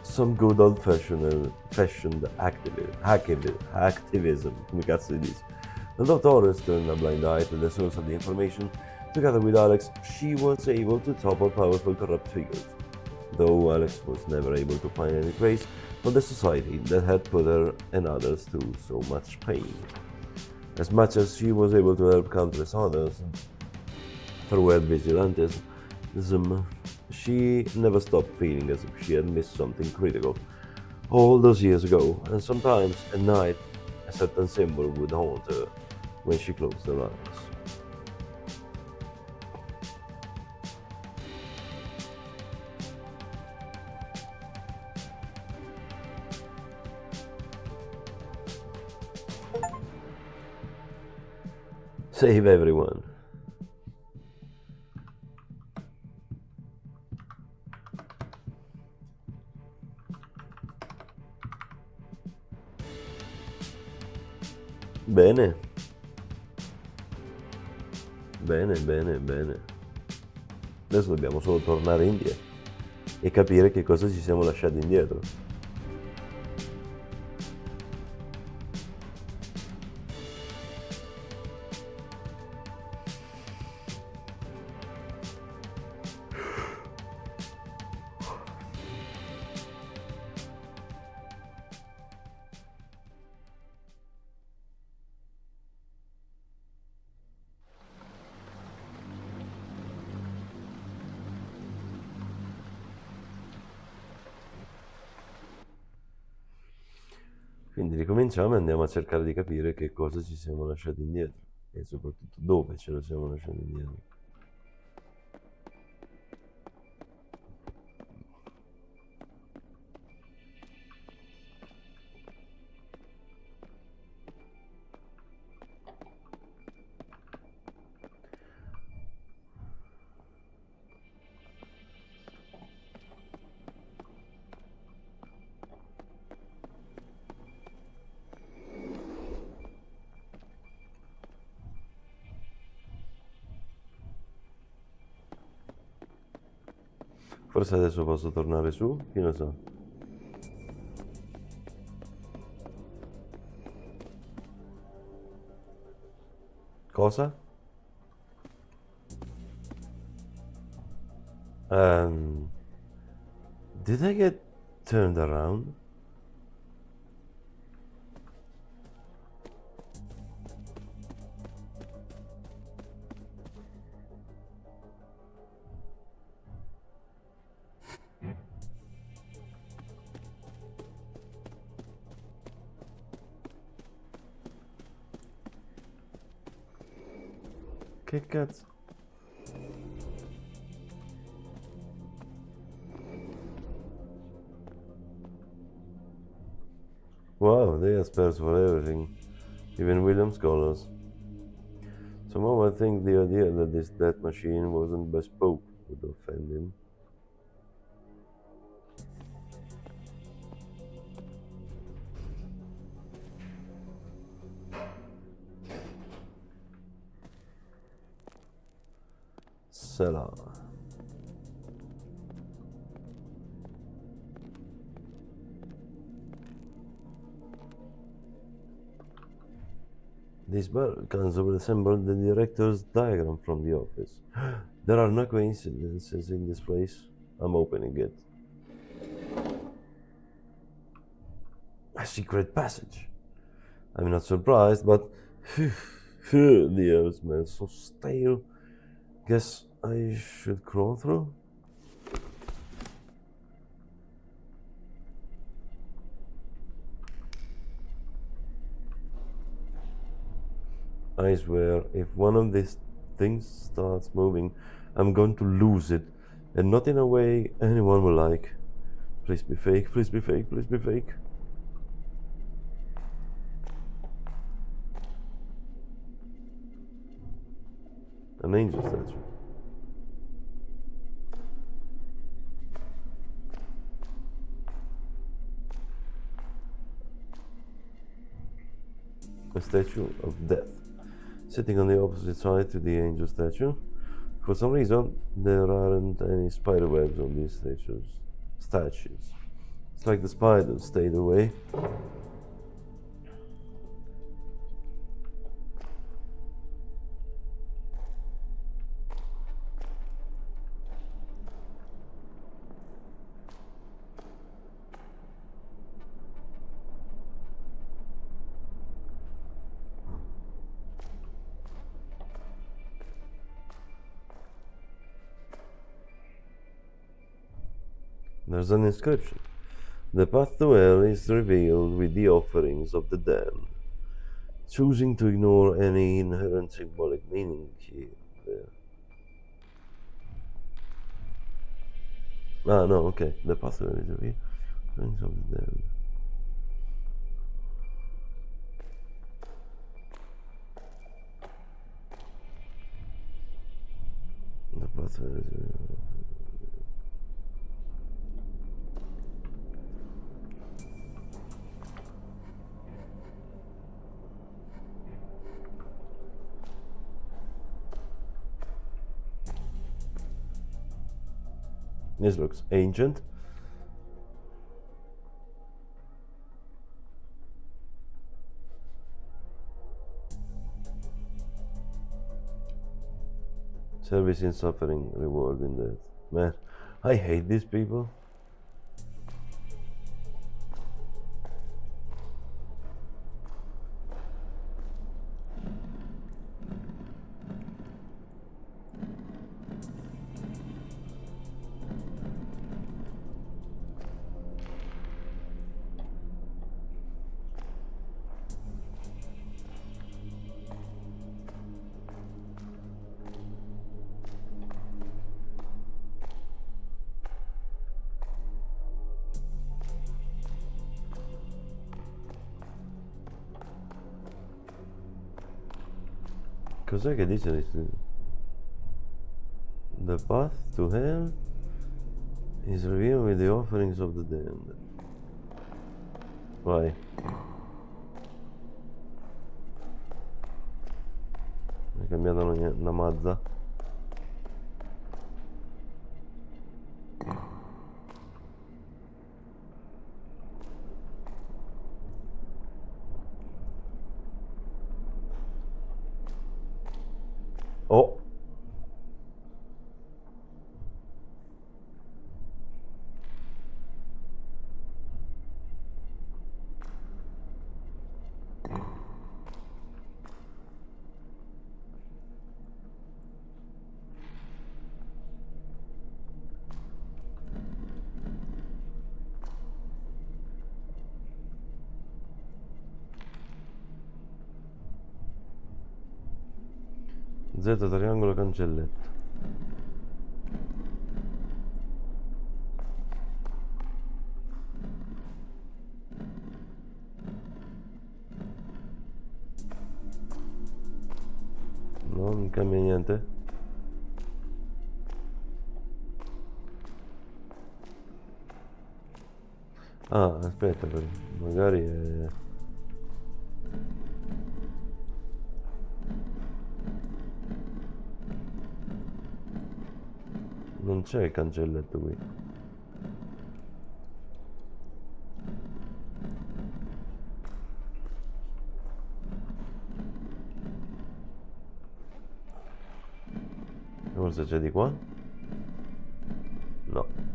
some good old-fashioned activism, come cazzo si dice. Although Torres turned a blind eye to the source of the information, together with Alex, she was able to topple powerful corrupt figures, though Alex was never able to find any trace of the society that had put her and others through so much pain. As much as she was able to help countless others through her vigilantism, she never stopped feeling as if she had missed something critical all those years ago, and sometimes at night a certain symbol would haunt her when she closed her eyes. Save everyone. Bene. Bene, bene, bene. Adesso dobbiamo solo tornare indietro e capire che cosa ci siamo lasciati indietro. Quindi ricominciamo e andiamo a cercare di capire che cosa ci siamo lasciati indietro e soprattutto dove ce lo siamo lasciati indietro. Forse adesso posso tornare su, chi lo sa. Cosa? Um, did I get turned around? Che cazzo? Wow, they are spares for everything. Even William scholars. Somehow I think the idea that this death machine wasn't bespoke would offend him. Selah. These Balkans resemble the director's diagram from the office. There are no coincidences in this place. I'm opening it. A secret passage. I'm not surprised, but the air smells so stale. Guess I should crawl through. I swear, if one of these things starts moving, I'm going to lose it, and not in a way anyone will like. Please be fake, please be fake, please be fake. An angel statue. A statue of death, sitting on the opposite side to the angel statue. For some reason, there aren't any spider webs on these statues. It's like the spiders stayed away. There's an inscription. The path to hell is revealed with the offerings of the damned. Choosing to ignore any inherent symbolic meaning here. There. Ah, no, okay. The path to hell is revealed. Offerings of the damned. The path to hell is revealed. This looks ancient. Service in suffering, reward in death. Man, I hate these people. Cos'è che dice? The path to hell is revealed with the offerings of the damned. Vai. Hai cambiato una mazza. Oh. Z triangolo cancelletto. No. cambia niente? Ah, aspetta, magari è... Non c'è il cancelletto qui. Forse c'è di qua? No.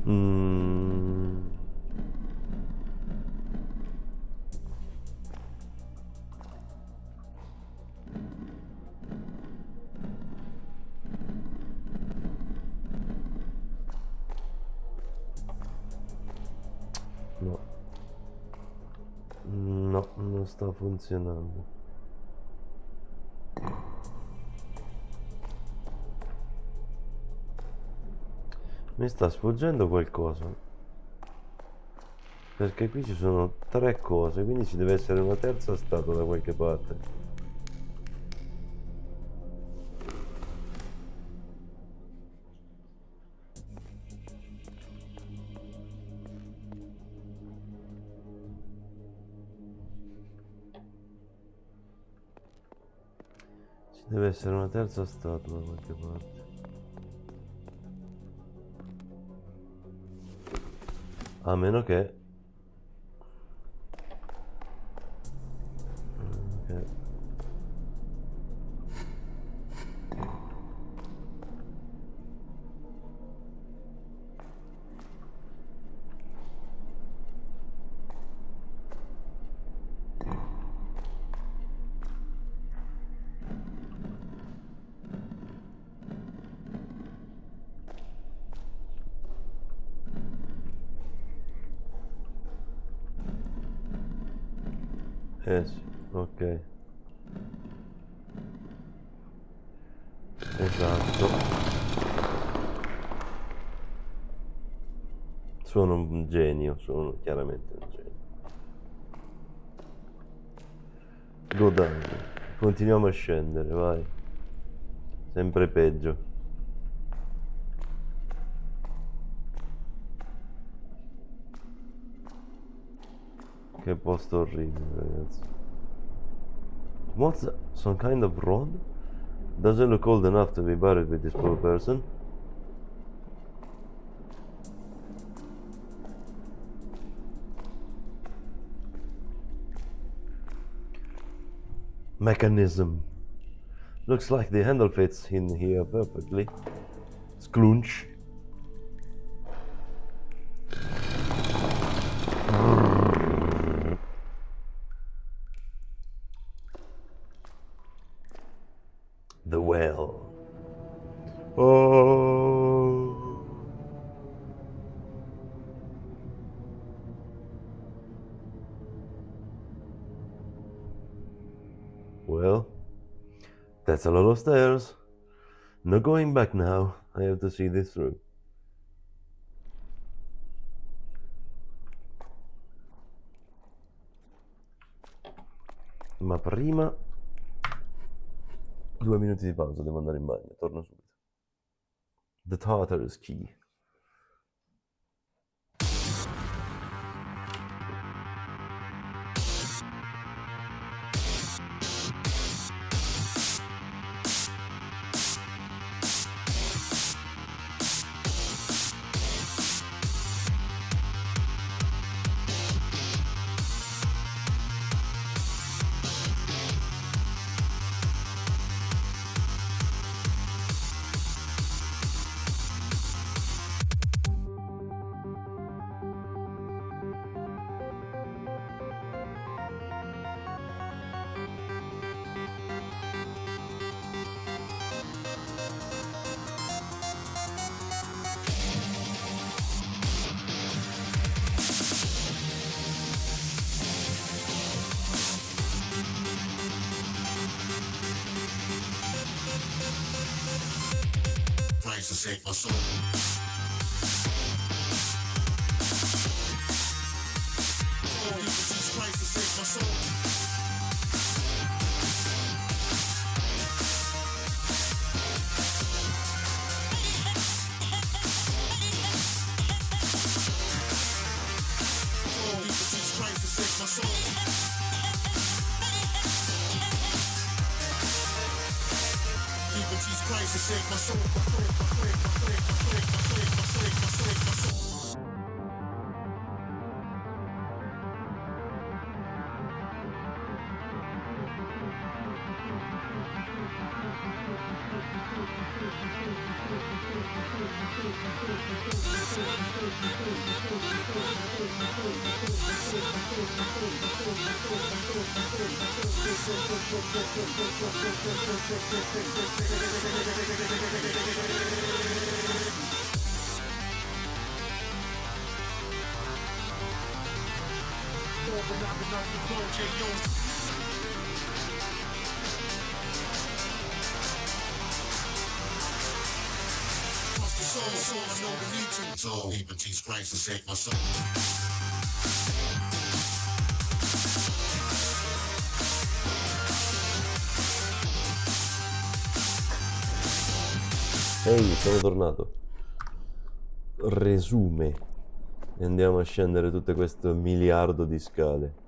Mm, no. No, non sta funzionando. Mi sta sfuggendo qualcosa. Perché qui ci sono 3 cose, quindi ci deve essere una terza statua da qualche parte. Ci deve essere una terza statua da qualche parte. A meno che... Ok. Sì, ok. Esatto. Sono un genio, sono chiaramente un genio. Go down. Continuiamo a scendere, vai. Sempre peggio. Che posto orribile, ragazzi. What's that? Some kind of rod? Doesn't look old enough to be buried with this poor person. Mechanism. Looks like the handle fits in here perfectly. Sklunch. The well. Oh. Well, that's a lot of stairs. No going back now. I have to see this through. Ma prima 2 minuti di pausa, devo andare in bagno, torno subito. The Tartarus Key. Christ to save my soul. Oh, Jesus Christ to save my soul. Oh, Jesus Christ to save my soul. Jesus Christ to save my soul. So even Jesus Christ to save my soul. Ehi, sono tornato. Resume. E andiamo a scendere tutto questo miliardo di scale.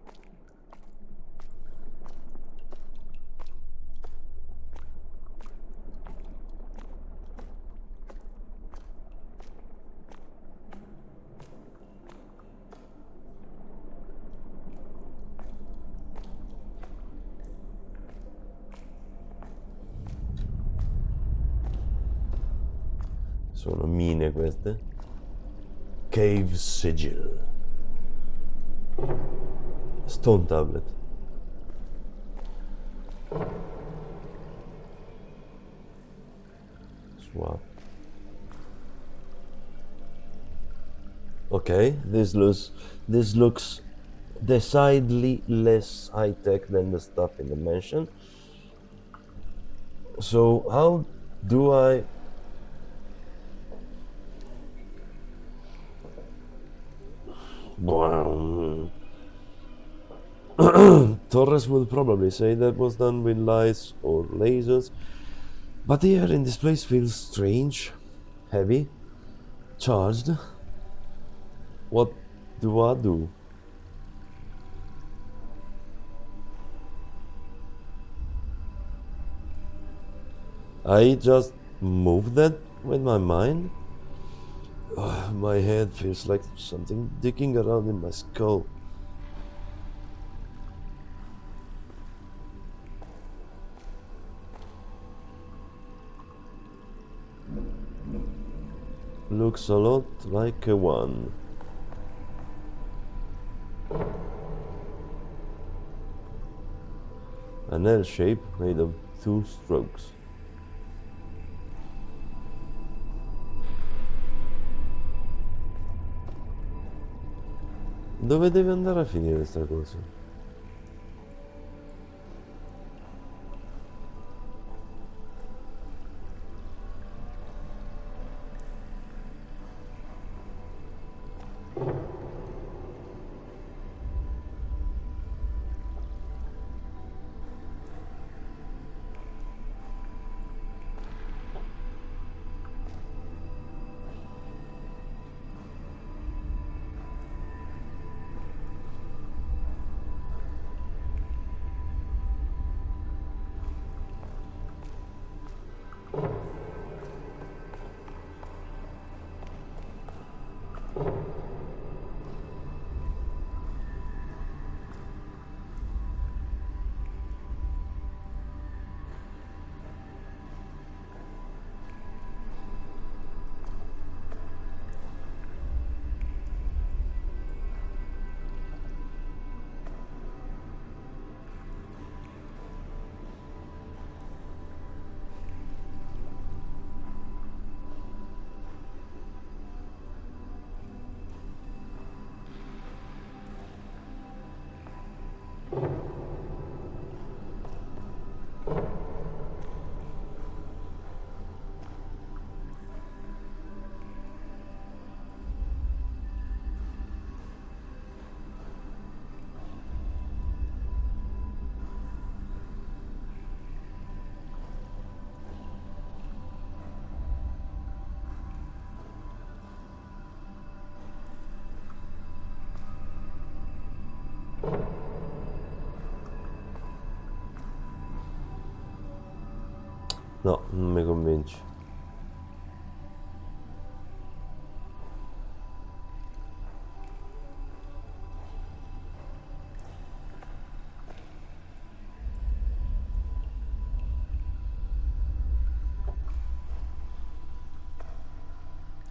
Sono mine queste. Cave Sigil. Stone Tablet. Swap. Okay, this looks decidedly less high-tech than the stuff in the mansion. So how do I... Torres will probably say that was done with lights or lasers, but the air in this place feels strange, heavy, charged. What do I do? I just move that with my mind? My head feels like something digging around in my skull. Looks a lot like a one. An L shape made of 2 strokes. Dove deve andare a finire questa cosa? No, non mi convinci.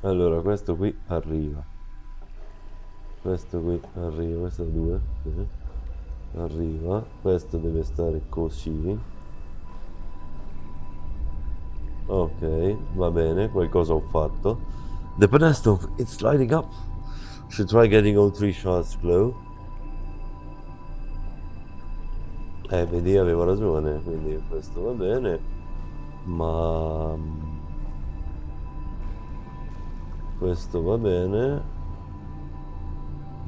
Allora, questo qui arriva. Questo qui arriva, questo è 2. Sì. Arriva. Questo deve stare così. Ok, va bene, qualcosa ho fatto. The pedestal, it's lighting up. Should try getting all 3 shots glow. Vedi, avevo ragione, quindi questo va bene. Ma questo va bene,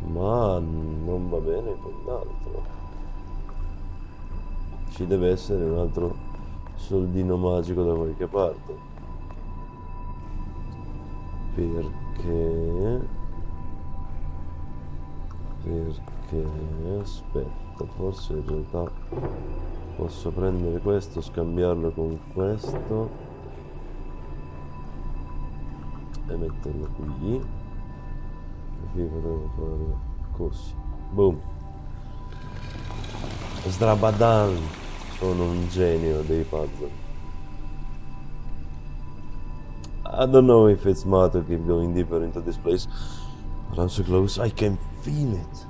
ma non va bene quell'altro. Ci deve essere un altro soldino magico da qualche parte. Perché? Perché? Aspetta, forse in realtà posso prendere questo, scambiarlo con questo e metterlo qui. E qui potremmo fare così. Boom. Sdrabadan. Sono un genio dei puzzle. I don't know if it's smart to keep going deeper into this place, but I'm so close, I can feel it.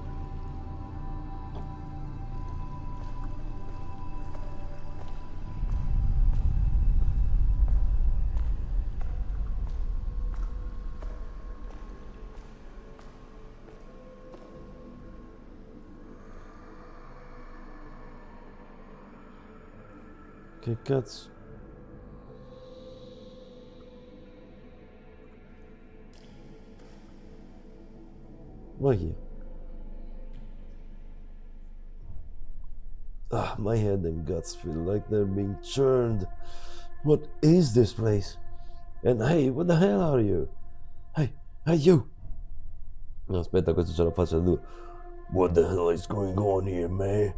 Che cazzo? Ma chi è? Ah, my head and guts feel like they're being churned. What is this place? And hey, what the hell are you? Hey you! No, aspetta, questo ce la faccio a lui. What the hell is going on here, man?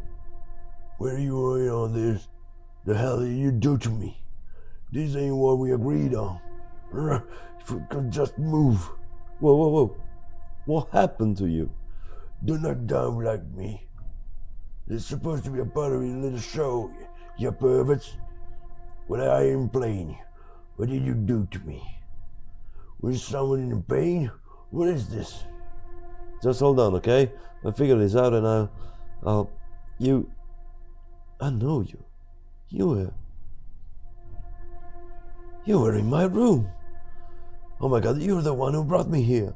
Where are you in on this? The hell did you do to me? This ain't what we agreed on. If we could just move. Whoa, whoa, whoa. What happened to you? Do not dumb like me. It's supposed to be a part of your little show, you perverts. What I am playing. What did you do to me? Was someone in pain? What is this? Just hold on, okay? I'll figure this out and I know you. You were in my room. Oh my god, you're the one who brought me here.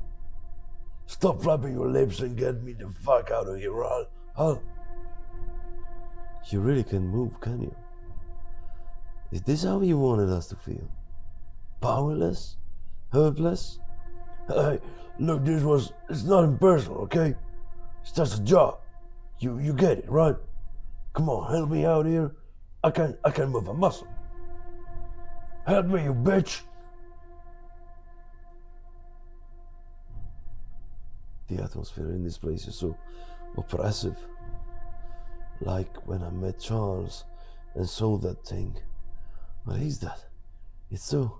Stop flapping your lips and get me the fuck out of here, I'll... You really can move, can you? Is this how you wanted us to feel? Powerless? Helpless? Hey, look, it's not impersonal, okay? It's just a job. You get it, right? Come on, help me out here. I can move a muscle. Help me, you bitch! The atmosphere in this place is so oppressive. Like when I met Charles and saw that thing. What is that? It's so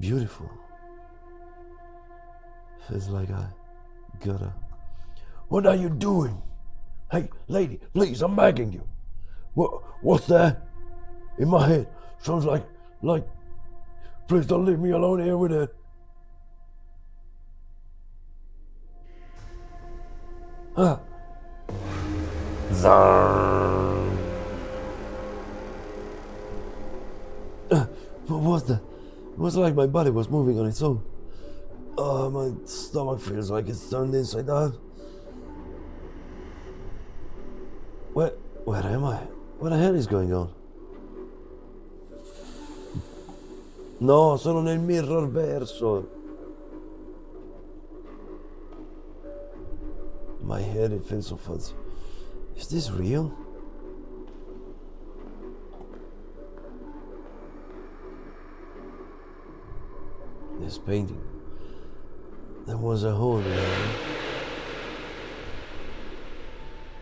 beautiful. Feels like I gotta... What are you doing? Hey, lady, please, I'm begging you. What's that? In my head. Sounds like... Please don't leave me alone here with it. Ah. What was that? It was like my body was moving on its own. My stomach feels like it's turned inside out. Where am I? What the hell is going on? No, sono nel mirror verso. My head, it feels so fuzzy. Is this real? This painting. There was a hole there.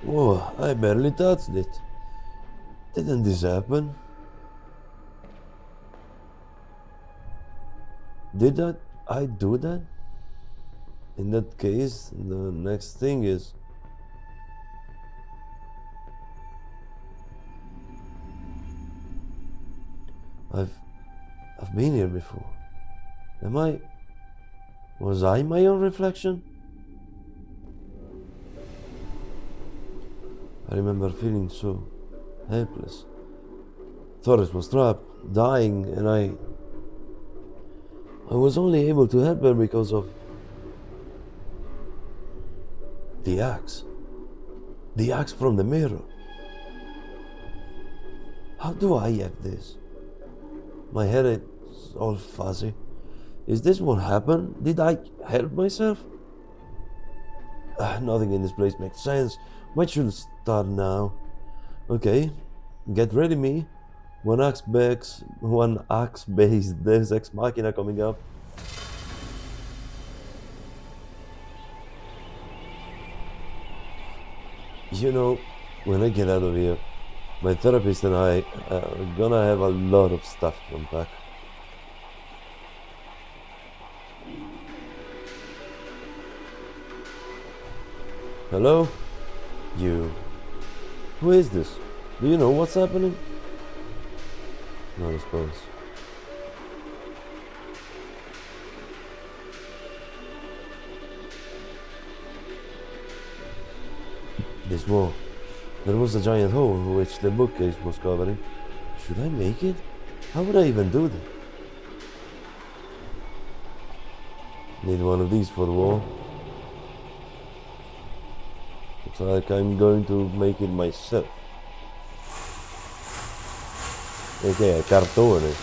Whoa, I barely touched it. Didn't this happen? Did I do that? In that case, the next thing is... I've been here before. Was I my own reflection? I remember feeling so helpless. Torres was trapped, dying, and I was only able to help her because of the axe. The axe from the mirror. How do I have this? My head is all fuzzy. Is this what happened? Did I help myself? Nothing in this place makes sense. Why should it start now? Okay, get ready, me. One axe based Deus Ex Machina coming up. You know, when I get out of here, my therapist and I are gonna have a lot of stuff to unpack. Hello? You. Who is this? Do you know what's happening? No response. This wall. There was a giant hole which the bookcase was covering. Should I make it? How would I even do that? Need one of these for the wall. Looks like I'm going to make it myself. Ok, cartone.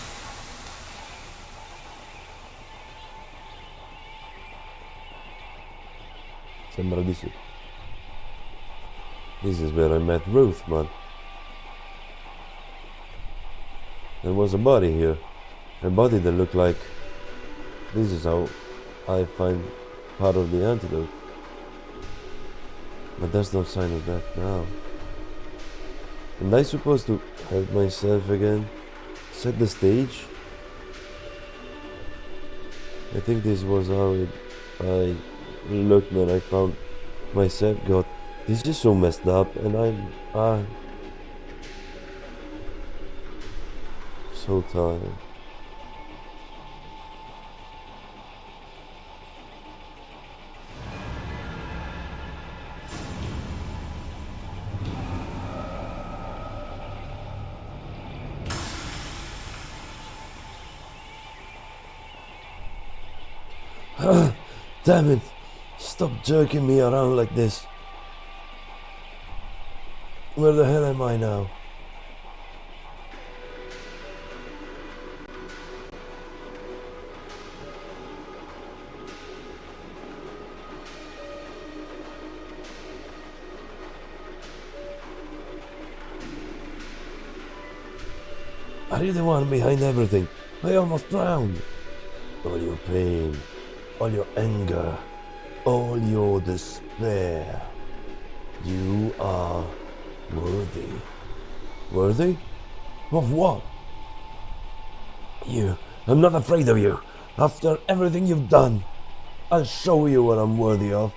Sembra di sì. This is where I met Ruth, man. There was a body here. A body that looked like... This is how I find part of the antidote. But there's no sign of that now. Am I supposed to help myself again? Set the stage? I think this was how I looked when I found myself. God, this is so messed up, and I'm so tired. Damn it! Stop jerking me around like this. Where the hell am I now? Are you the one behind everything? I almost drowned. All your pain, all your anger, all your despair. You are worthy. Worthy? Of what? I'm not afraid of you. After everything you've done, I'll show you what I'm worthy of.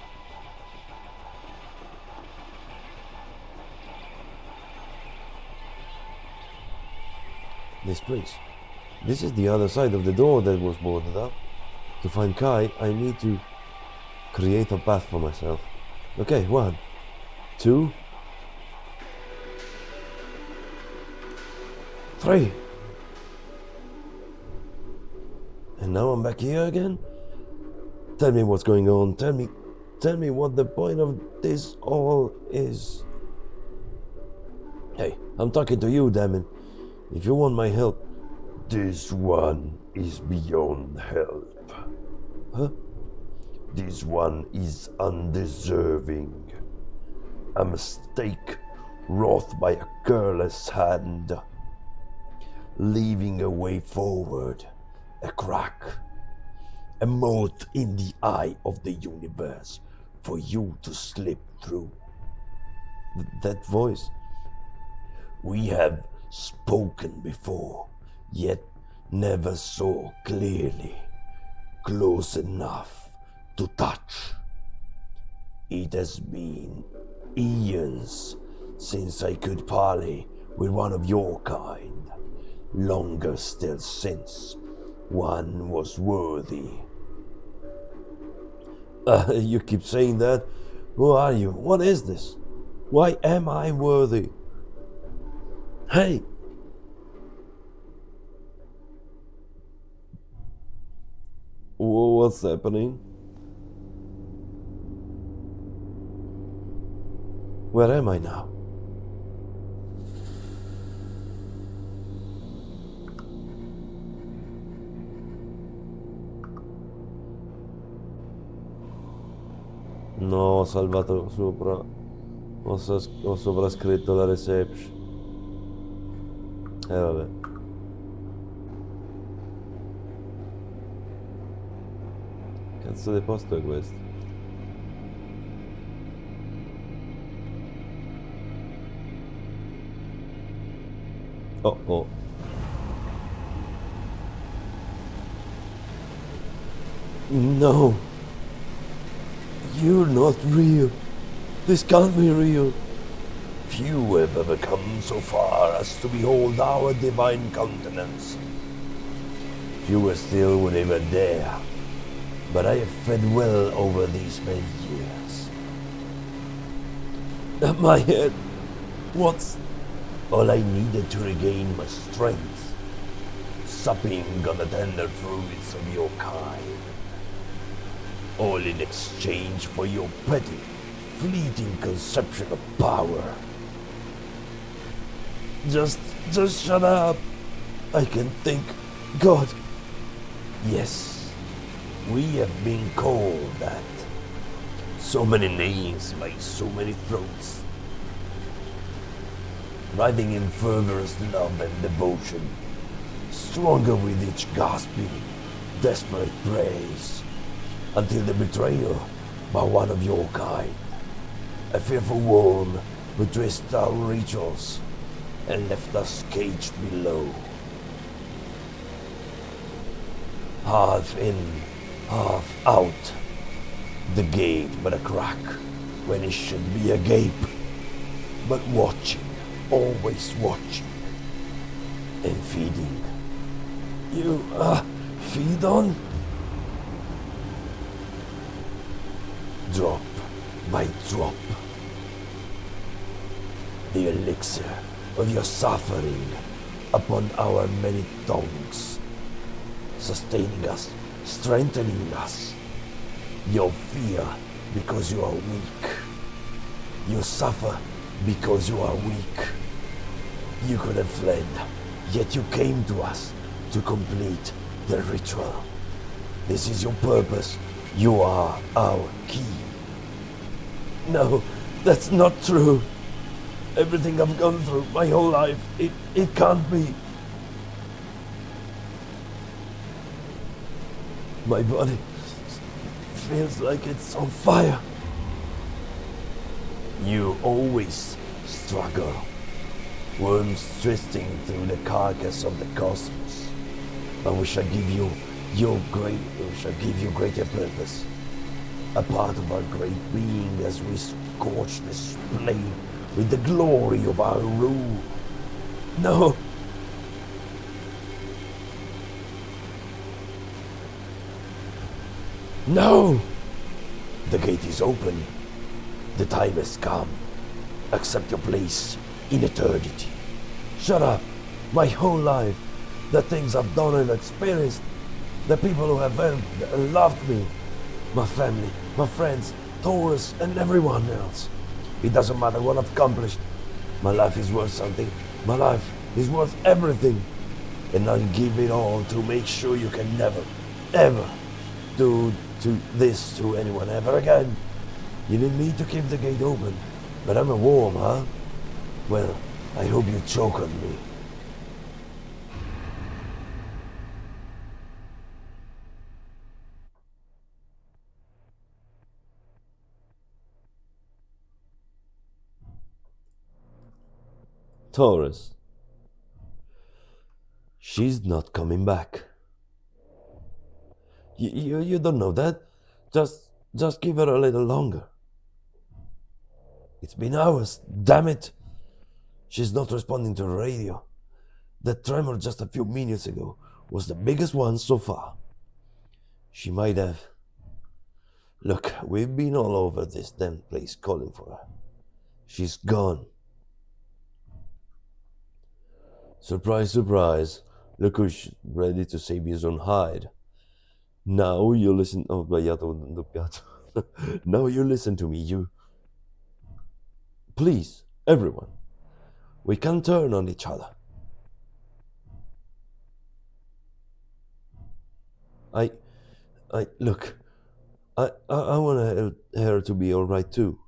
This place. This is the other side of the door that was boarded up. To find Kai, I need to create a path for myself. Okay, 1, 2, 3. And now I'm back here again? Tell me what's going on. Tell me what the point of this all is. Hey, I'm talking to you, damn it. If you want my help, this one is beyond help. Huh? This one is undeserving. A mistake wrought by a careless hand, leaving a way forward, a crack, a mote in the eye of the universe for you to slip through. That voice. We have spoken before, yet never so clearly. close enough to touch. It has been eons since I could parley with one of your kind. Longer still since one was worthy. You keep saying that? Who are you? What is this? Why am I worthy? Hey! What's happening? Where am I now? No, ho salvato sopra. Ho sovrascritto la reception. Vabbè. Cazzo di posto è questo? Oh oh. No. You're not real. This can't be real. Few have ever come so far as to behold our divine countenance. Fewer still would ever dare. But I have fed well over these many years. My head. What's... All I needed to regain my strength, supping on the tender fruits of your kind. All in exchange for your petty, fleeting conception of power. Just shut up. I can think. God. Yes, we have been called that. So many names by so many throats. Writhing in fervorous love and devotion, stronger with each gasping, desperate praise, until the betrayal by one of your kind, a fearful worm who twisted our rituals and left us caged below. Half in, half out, the gate but a crack when it should be agape, but watching. Always watching and feeding. You feed on? Drop by drop. The elixir of your suffering upon our many tongues, sustaining us, strengthening us. Your fear because you are weak. You suffer because you are weak. You could have fled, yet you came to us to complete the ritual. This is your purpose. You are our key. No, that's not true. Everything I've gone through my whole life, it can't be. My body feels like it's on fire. You always struggle. Worms twisting through the carcass of the cosmos. But we shall give you greater purpose. A part of our great being as we scorch this plane with the glory of our rule. No. No! The gate is open. The time has come. Accept your place in eternity. Shut up. My whole life, the things I've done and experienced, the people who have helped and loved me, my family, my friends, Taurus, and everyone else. It doesn't matter what I've accomplished. My life is worth something. My life is worth everything. And I'll give it all to make sure you can never, ever do this to anyone ever again. You need me to keep the gate open, but I'm a worm, huh? Well, I hope you choke on me. Taurus. She's not coming back. You don't know that? Just give her a little longer. It's been hours, damn it! She's not responding to the radio. That tremor just a few minutes ago was the biggest one so far. She might have. Look, we've been all over this damn place calling for her. She's gone. Surprise, surprise. Look who's ready to save his own hide. Now you listen. Oh, sbagliato un doppiato. Now you listen to me, you. Please, everyone. We can't turn on each other. Look, I want her to be alright too.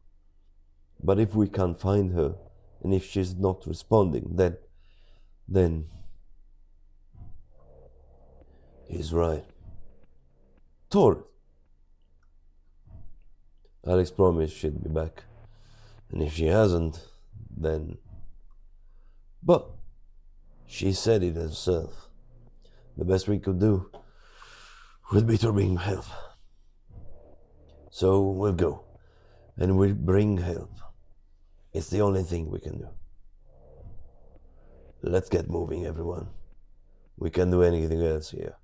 But if we can't find her, and if she's not responding, then he's right. Torres. Alex promised she'd be back. And if she hasn't, then... But she said it herself. The best we could do would be to bring help. So we'll go. And we'll bring help. It's the only thing we can do. Let's get moving, everyone. We can't do anything else here.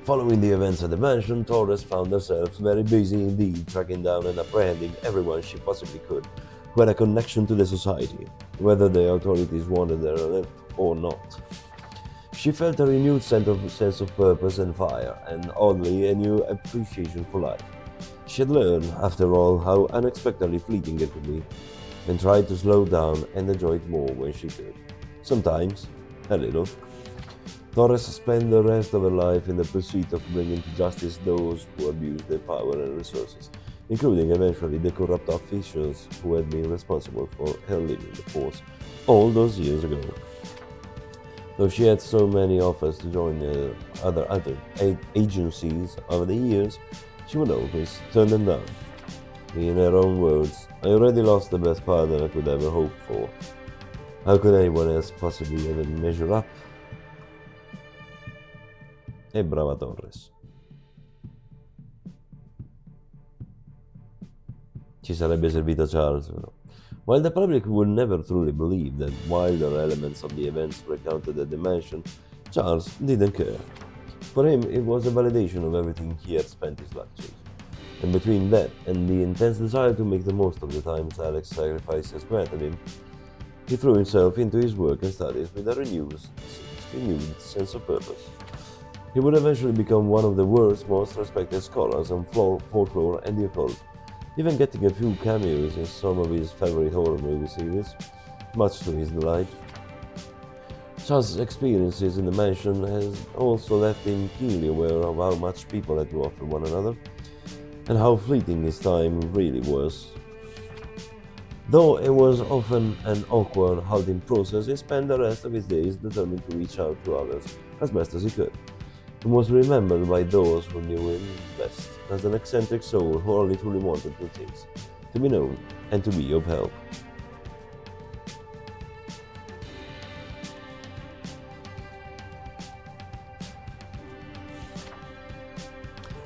Following the events at the mansion, Torres found herself very busy indeed, tracking down and apprehending everyone she possibly could who had a connection to the society, whether the authorities wanted her or not. She felt a renewed sense of purpose and fire, and oddly a new appreciation for life. She had learned, after all, how unexpectedly fleeting it could be, and tried to slow down and enjoy it more when she could. Sometimes, a little. Torres spent the rest of her life in the pursuit of bringing to justice those who abused their power and resources, including eventually the corrupt officials who had been responsible for her leaving the force all those years ago. Though she had so many offers to join other agencies over the years, she would always turn them down. In her own words, I already lost the best partner I could ever hope for. How could anyone else possibly even measure up? E brava Torres. Ci sarebbe servito Charles, però. While the public would never truly believe that wilder elements of the events recounted at the mansion, Charles didn't care. For him, it was a validation of everything he had spent his life chasing. And between that and the intense desire to make the most of the times Alex sacrifices granted him, he threw himself into his work and studies with a renewed sense of purpose. He would eventually become one of the world's most respected scholars on folklore and the occult, even getting a few cameos in some of his favorite horror movie series, much to his delight. Charles' experiences in the mansion has also left him keenly aware of how much people had to offer one another, and how fleeting his time really was. Though it was often an awkward, halting process, he spent the rest of his days determined to reach out to others as best as he could, and was remembered by those who knew him best as an eccentric soul who only truly wanted two things: to be known and to be of help.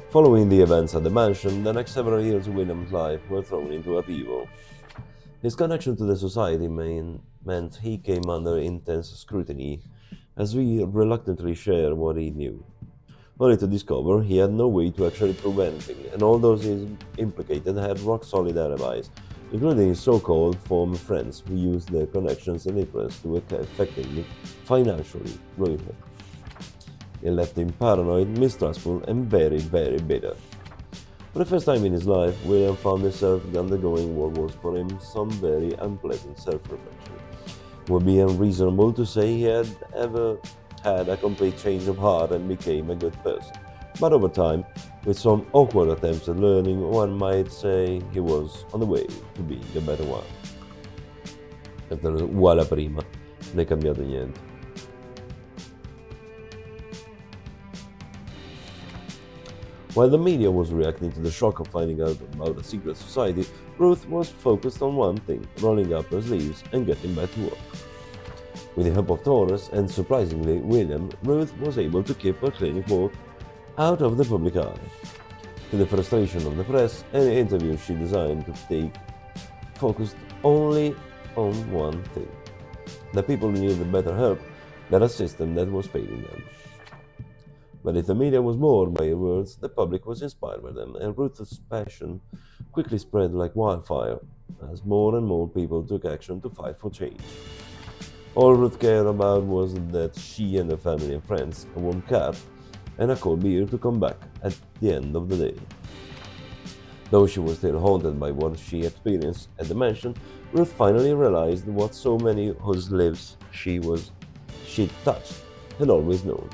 Following the events at the mansion, the next several years of William's life were thrown into upheaval. His connection to the society meant he came under intense scrutiny, as we reluctantly shared what he knew, only to discover he had no way to actually prove anything, and all those he implicated had rock-solid alibis, including his so-called former friends who used their connections and influence to effectively, financially ruin him. It left him paranoid, mistrustful, and very, very bitter. For the first time in his life, William found himself undergoing what was for him some very unpleasant self-reflection. It would be unreasonable to say he had ever had a complete change of heart and became a good person. But over time, with some awkward attempts at learning, one might say he was on the way to being a better one. Uguale a prima. Non è cambiato niente. While the media was reacting to the shock of finding out about a secret society, Ruth was focused on one thing, rolling up her sleeves and getting back to work. With the help of Taurus and, surprisingly, William, Ruth was able to keep her clinic work out of the public eye. To the frustration of the press, any interview she designed to take focused only on one thing. The people needed better help than a system that was failing them. But if the media was bored by her words, the public was inspired by them, and Ruth's passion quickly spread like wildfire as more and more people took action to fight for change. All Ruth cared about was that she and her family and friends, a warm cat, and a cold beer to come back at the end of the day. Though she was still haunted by what she experienced at the mansion, Ruth finally realized what so many whose lives she'd touched had always known.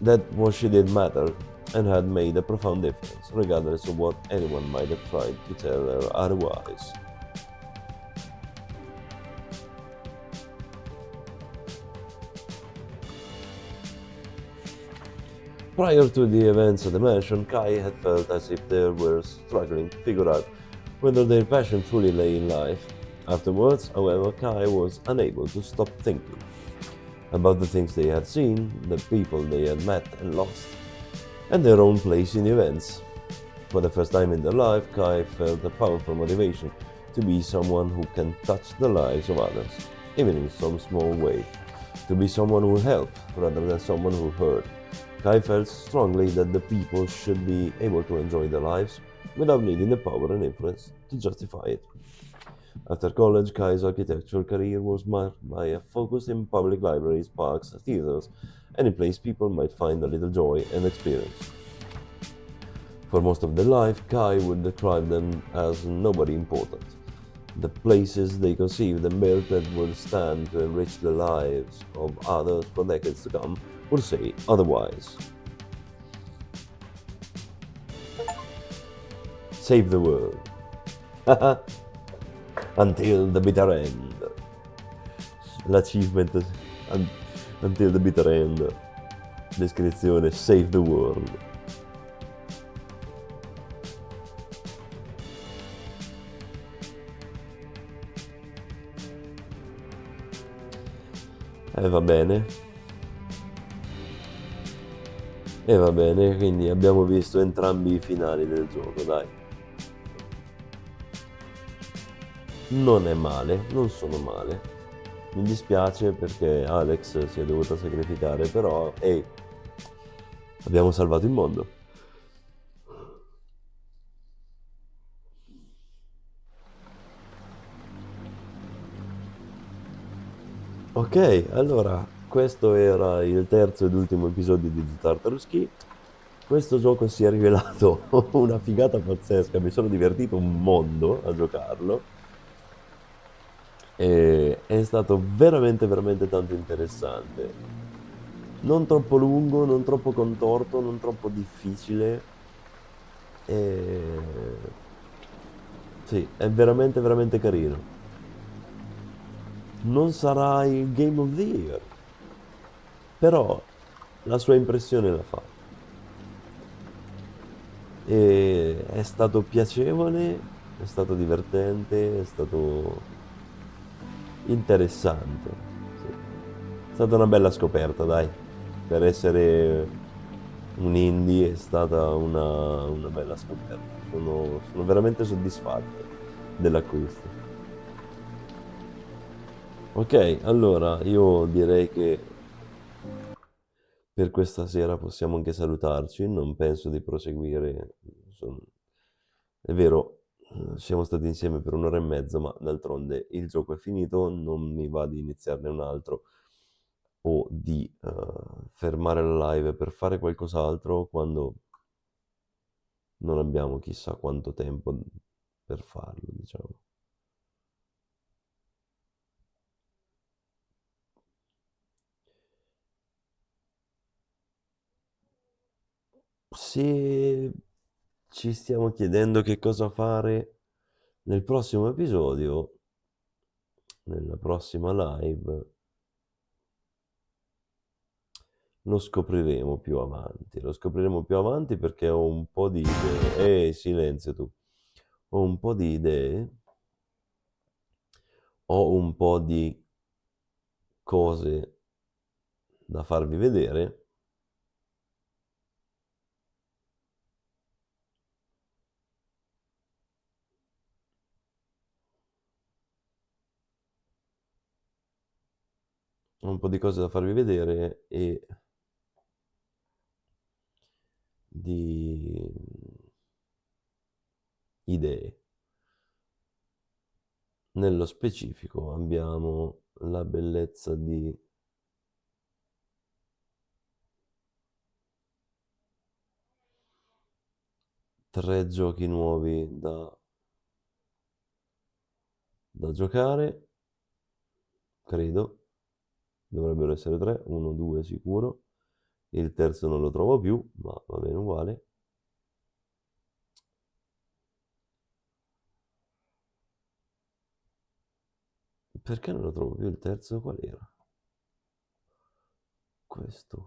That what she did mattered and had made a profound difference, regardless of what anyone might have tried to tell her otherwise. Prior to the events at the mansion, Kai had felt as if they were struggling to figure out whether their passion truly lay in life. Afterwards, however, Kai was unable to stop thinking about the things they had seen, the people they had met and lost, and their own place in events. For the first time in their life, Kai felt a powerful motivation to be someone who can touch the lives of others, even in some small way. To be someone who helped rather than someone who hurt. Kai felt strongly that the people should be able to enjoy their lives without needing the power and influence to justify it. After college, Kai's architectural career was marked by a focus in public libraries, parks, theaters, any place people might find a little joy and experience. For most of their life, Kai would describe them as nobody important. The places they conceived and built that would stand to enrich the lives of others for decades to come would say otherwise. Save the world. Until the bitter end. L'achievement until the bitter end. Descrizione: Save the world. Va bene. E va bene, quindi abbiamo visto entrambi i finali del gioco, dai. Non è male, non sono male. Mi dispiace perché Alex si è dovuta sacrificare, però ehi, abbiamo salvato il mondo. Ok, allora, questo era il terzo ed ultimo episodio di The Tartarus Key. Questo gioco si è rivelato una figata pazzesca, mi sono divertito un mondo a giocarlo e è stato veramente veramente tanto interessante. Non troppo lungo, non troppo contorto, non troppo difficile. E... Sì, è veramente veramente carino. Non sarà il Game of the Year, però la sua impressione la fa. E è stato piacevole, è stato divertente, è stato interessante. Sì. È stata una bella scoperta, dai. Per essere un indie è stata una bella scoperta. Sono veramente soddisfatto dell'acquisto. Ok, allora io direi che per questa sera possiamo anche salutarci. Non penso di proseguire. Son- È vero, siamo stati insieme per un'ora e mezza, ma d'altronde il gioco è finito, non mi va di iniziarne un altro o di fermare la live per fare qualcos'altro quando non abbiamo chissà quanto tempo per farlo, diciamo. Se ci stiamo chiedendo che cosa fare nel prossimo episodio, nella prossima live lo scopriremo più avanti. Lo scopriremo più avanti perché ho un po' di idee. Silenzio tu. Ho un po' di idee. Ho un po' di cose da farvi vedere. Ho un po' di cose da farvi vedere e di idee. Nello specifico abbiamo la bellezza di 3 giochi nuovi da giocare, credo. Dovrebbero essere 3, 1, 2 sicuro. Il terzo non lo trovo più, ma va bene uguale. Perché non lo trovo più il terzo? Qual era? Questo.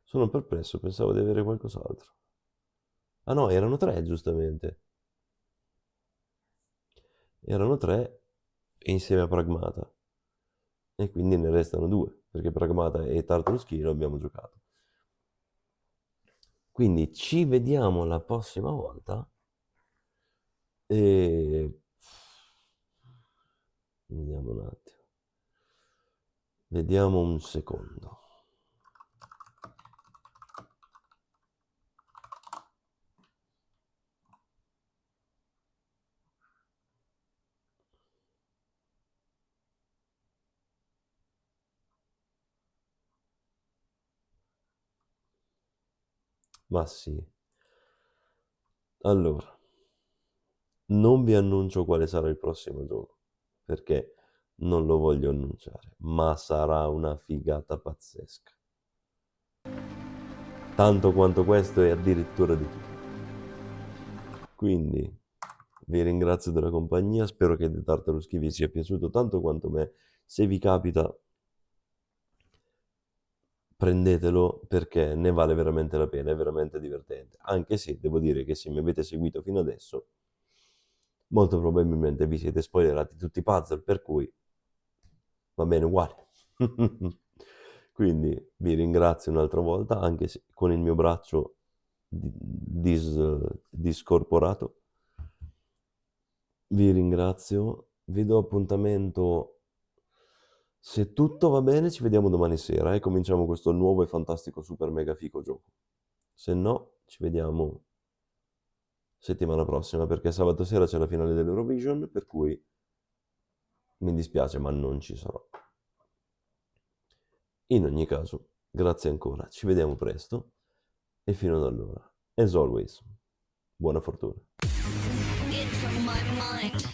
Sono perplesso, pensavo di avere qualcos'altro. Ah no, erano 3 giustamente. Erano 3 insieme a Pragmata. E quindi ne restano 2, perché Pragmata e Tartarus Key lo abbiamo giocato. Quindi ci vediamo la prossima volta e vediamo un attimo. Vediamo un secondo. Ma sì. Allora, non vi annuncio quale sarà il prossimo gioco, perché non lo voglio annunciare, ma sarà una figata pazzesca. Tanto quanto questo e addirittura di più. Quindi vi ringrazio della compagnia, spero che The Tartarus Key vi sia piaciuto tanto quanto me. Se vi capita, prendetelo perché ne vale veramente la pena, è veramente divertente. Anche se devo dire che se mi avete seguito fino adesso, molto probabilmente vi siete spoilerati tutti i puzzle, per cui va bene uguale. Quindi vi ringrazio un'altra volta, anche se con il mio braccio discorporato. Vi ringrazio, vi do appuntamento. Se tutto va bene, ci vediamo domani sera e cominciamo questo nuovo e fantastico super mega fico gioco. Se no, ci vediamo settimana prossima perché sabato sera c'è la finale dell'Eurovision, per cui mi dispiace, ma non ci sarò. In ogni caso, grazie ancora, ci vediamo presto e fino ad allora, as always, buona fortuna. It's on my mind.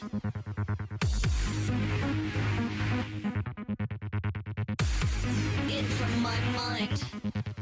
It's on my mind.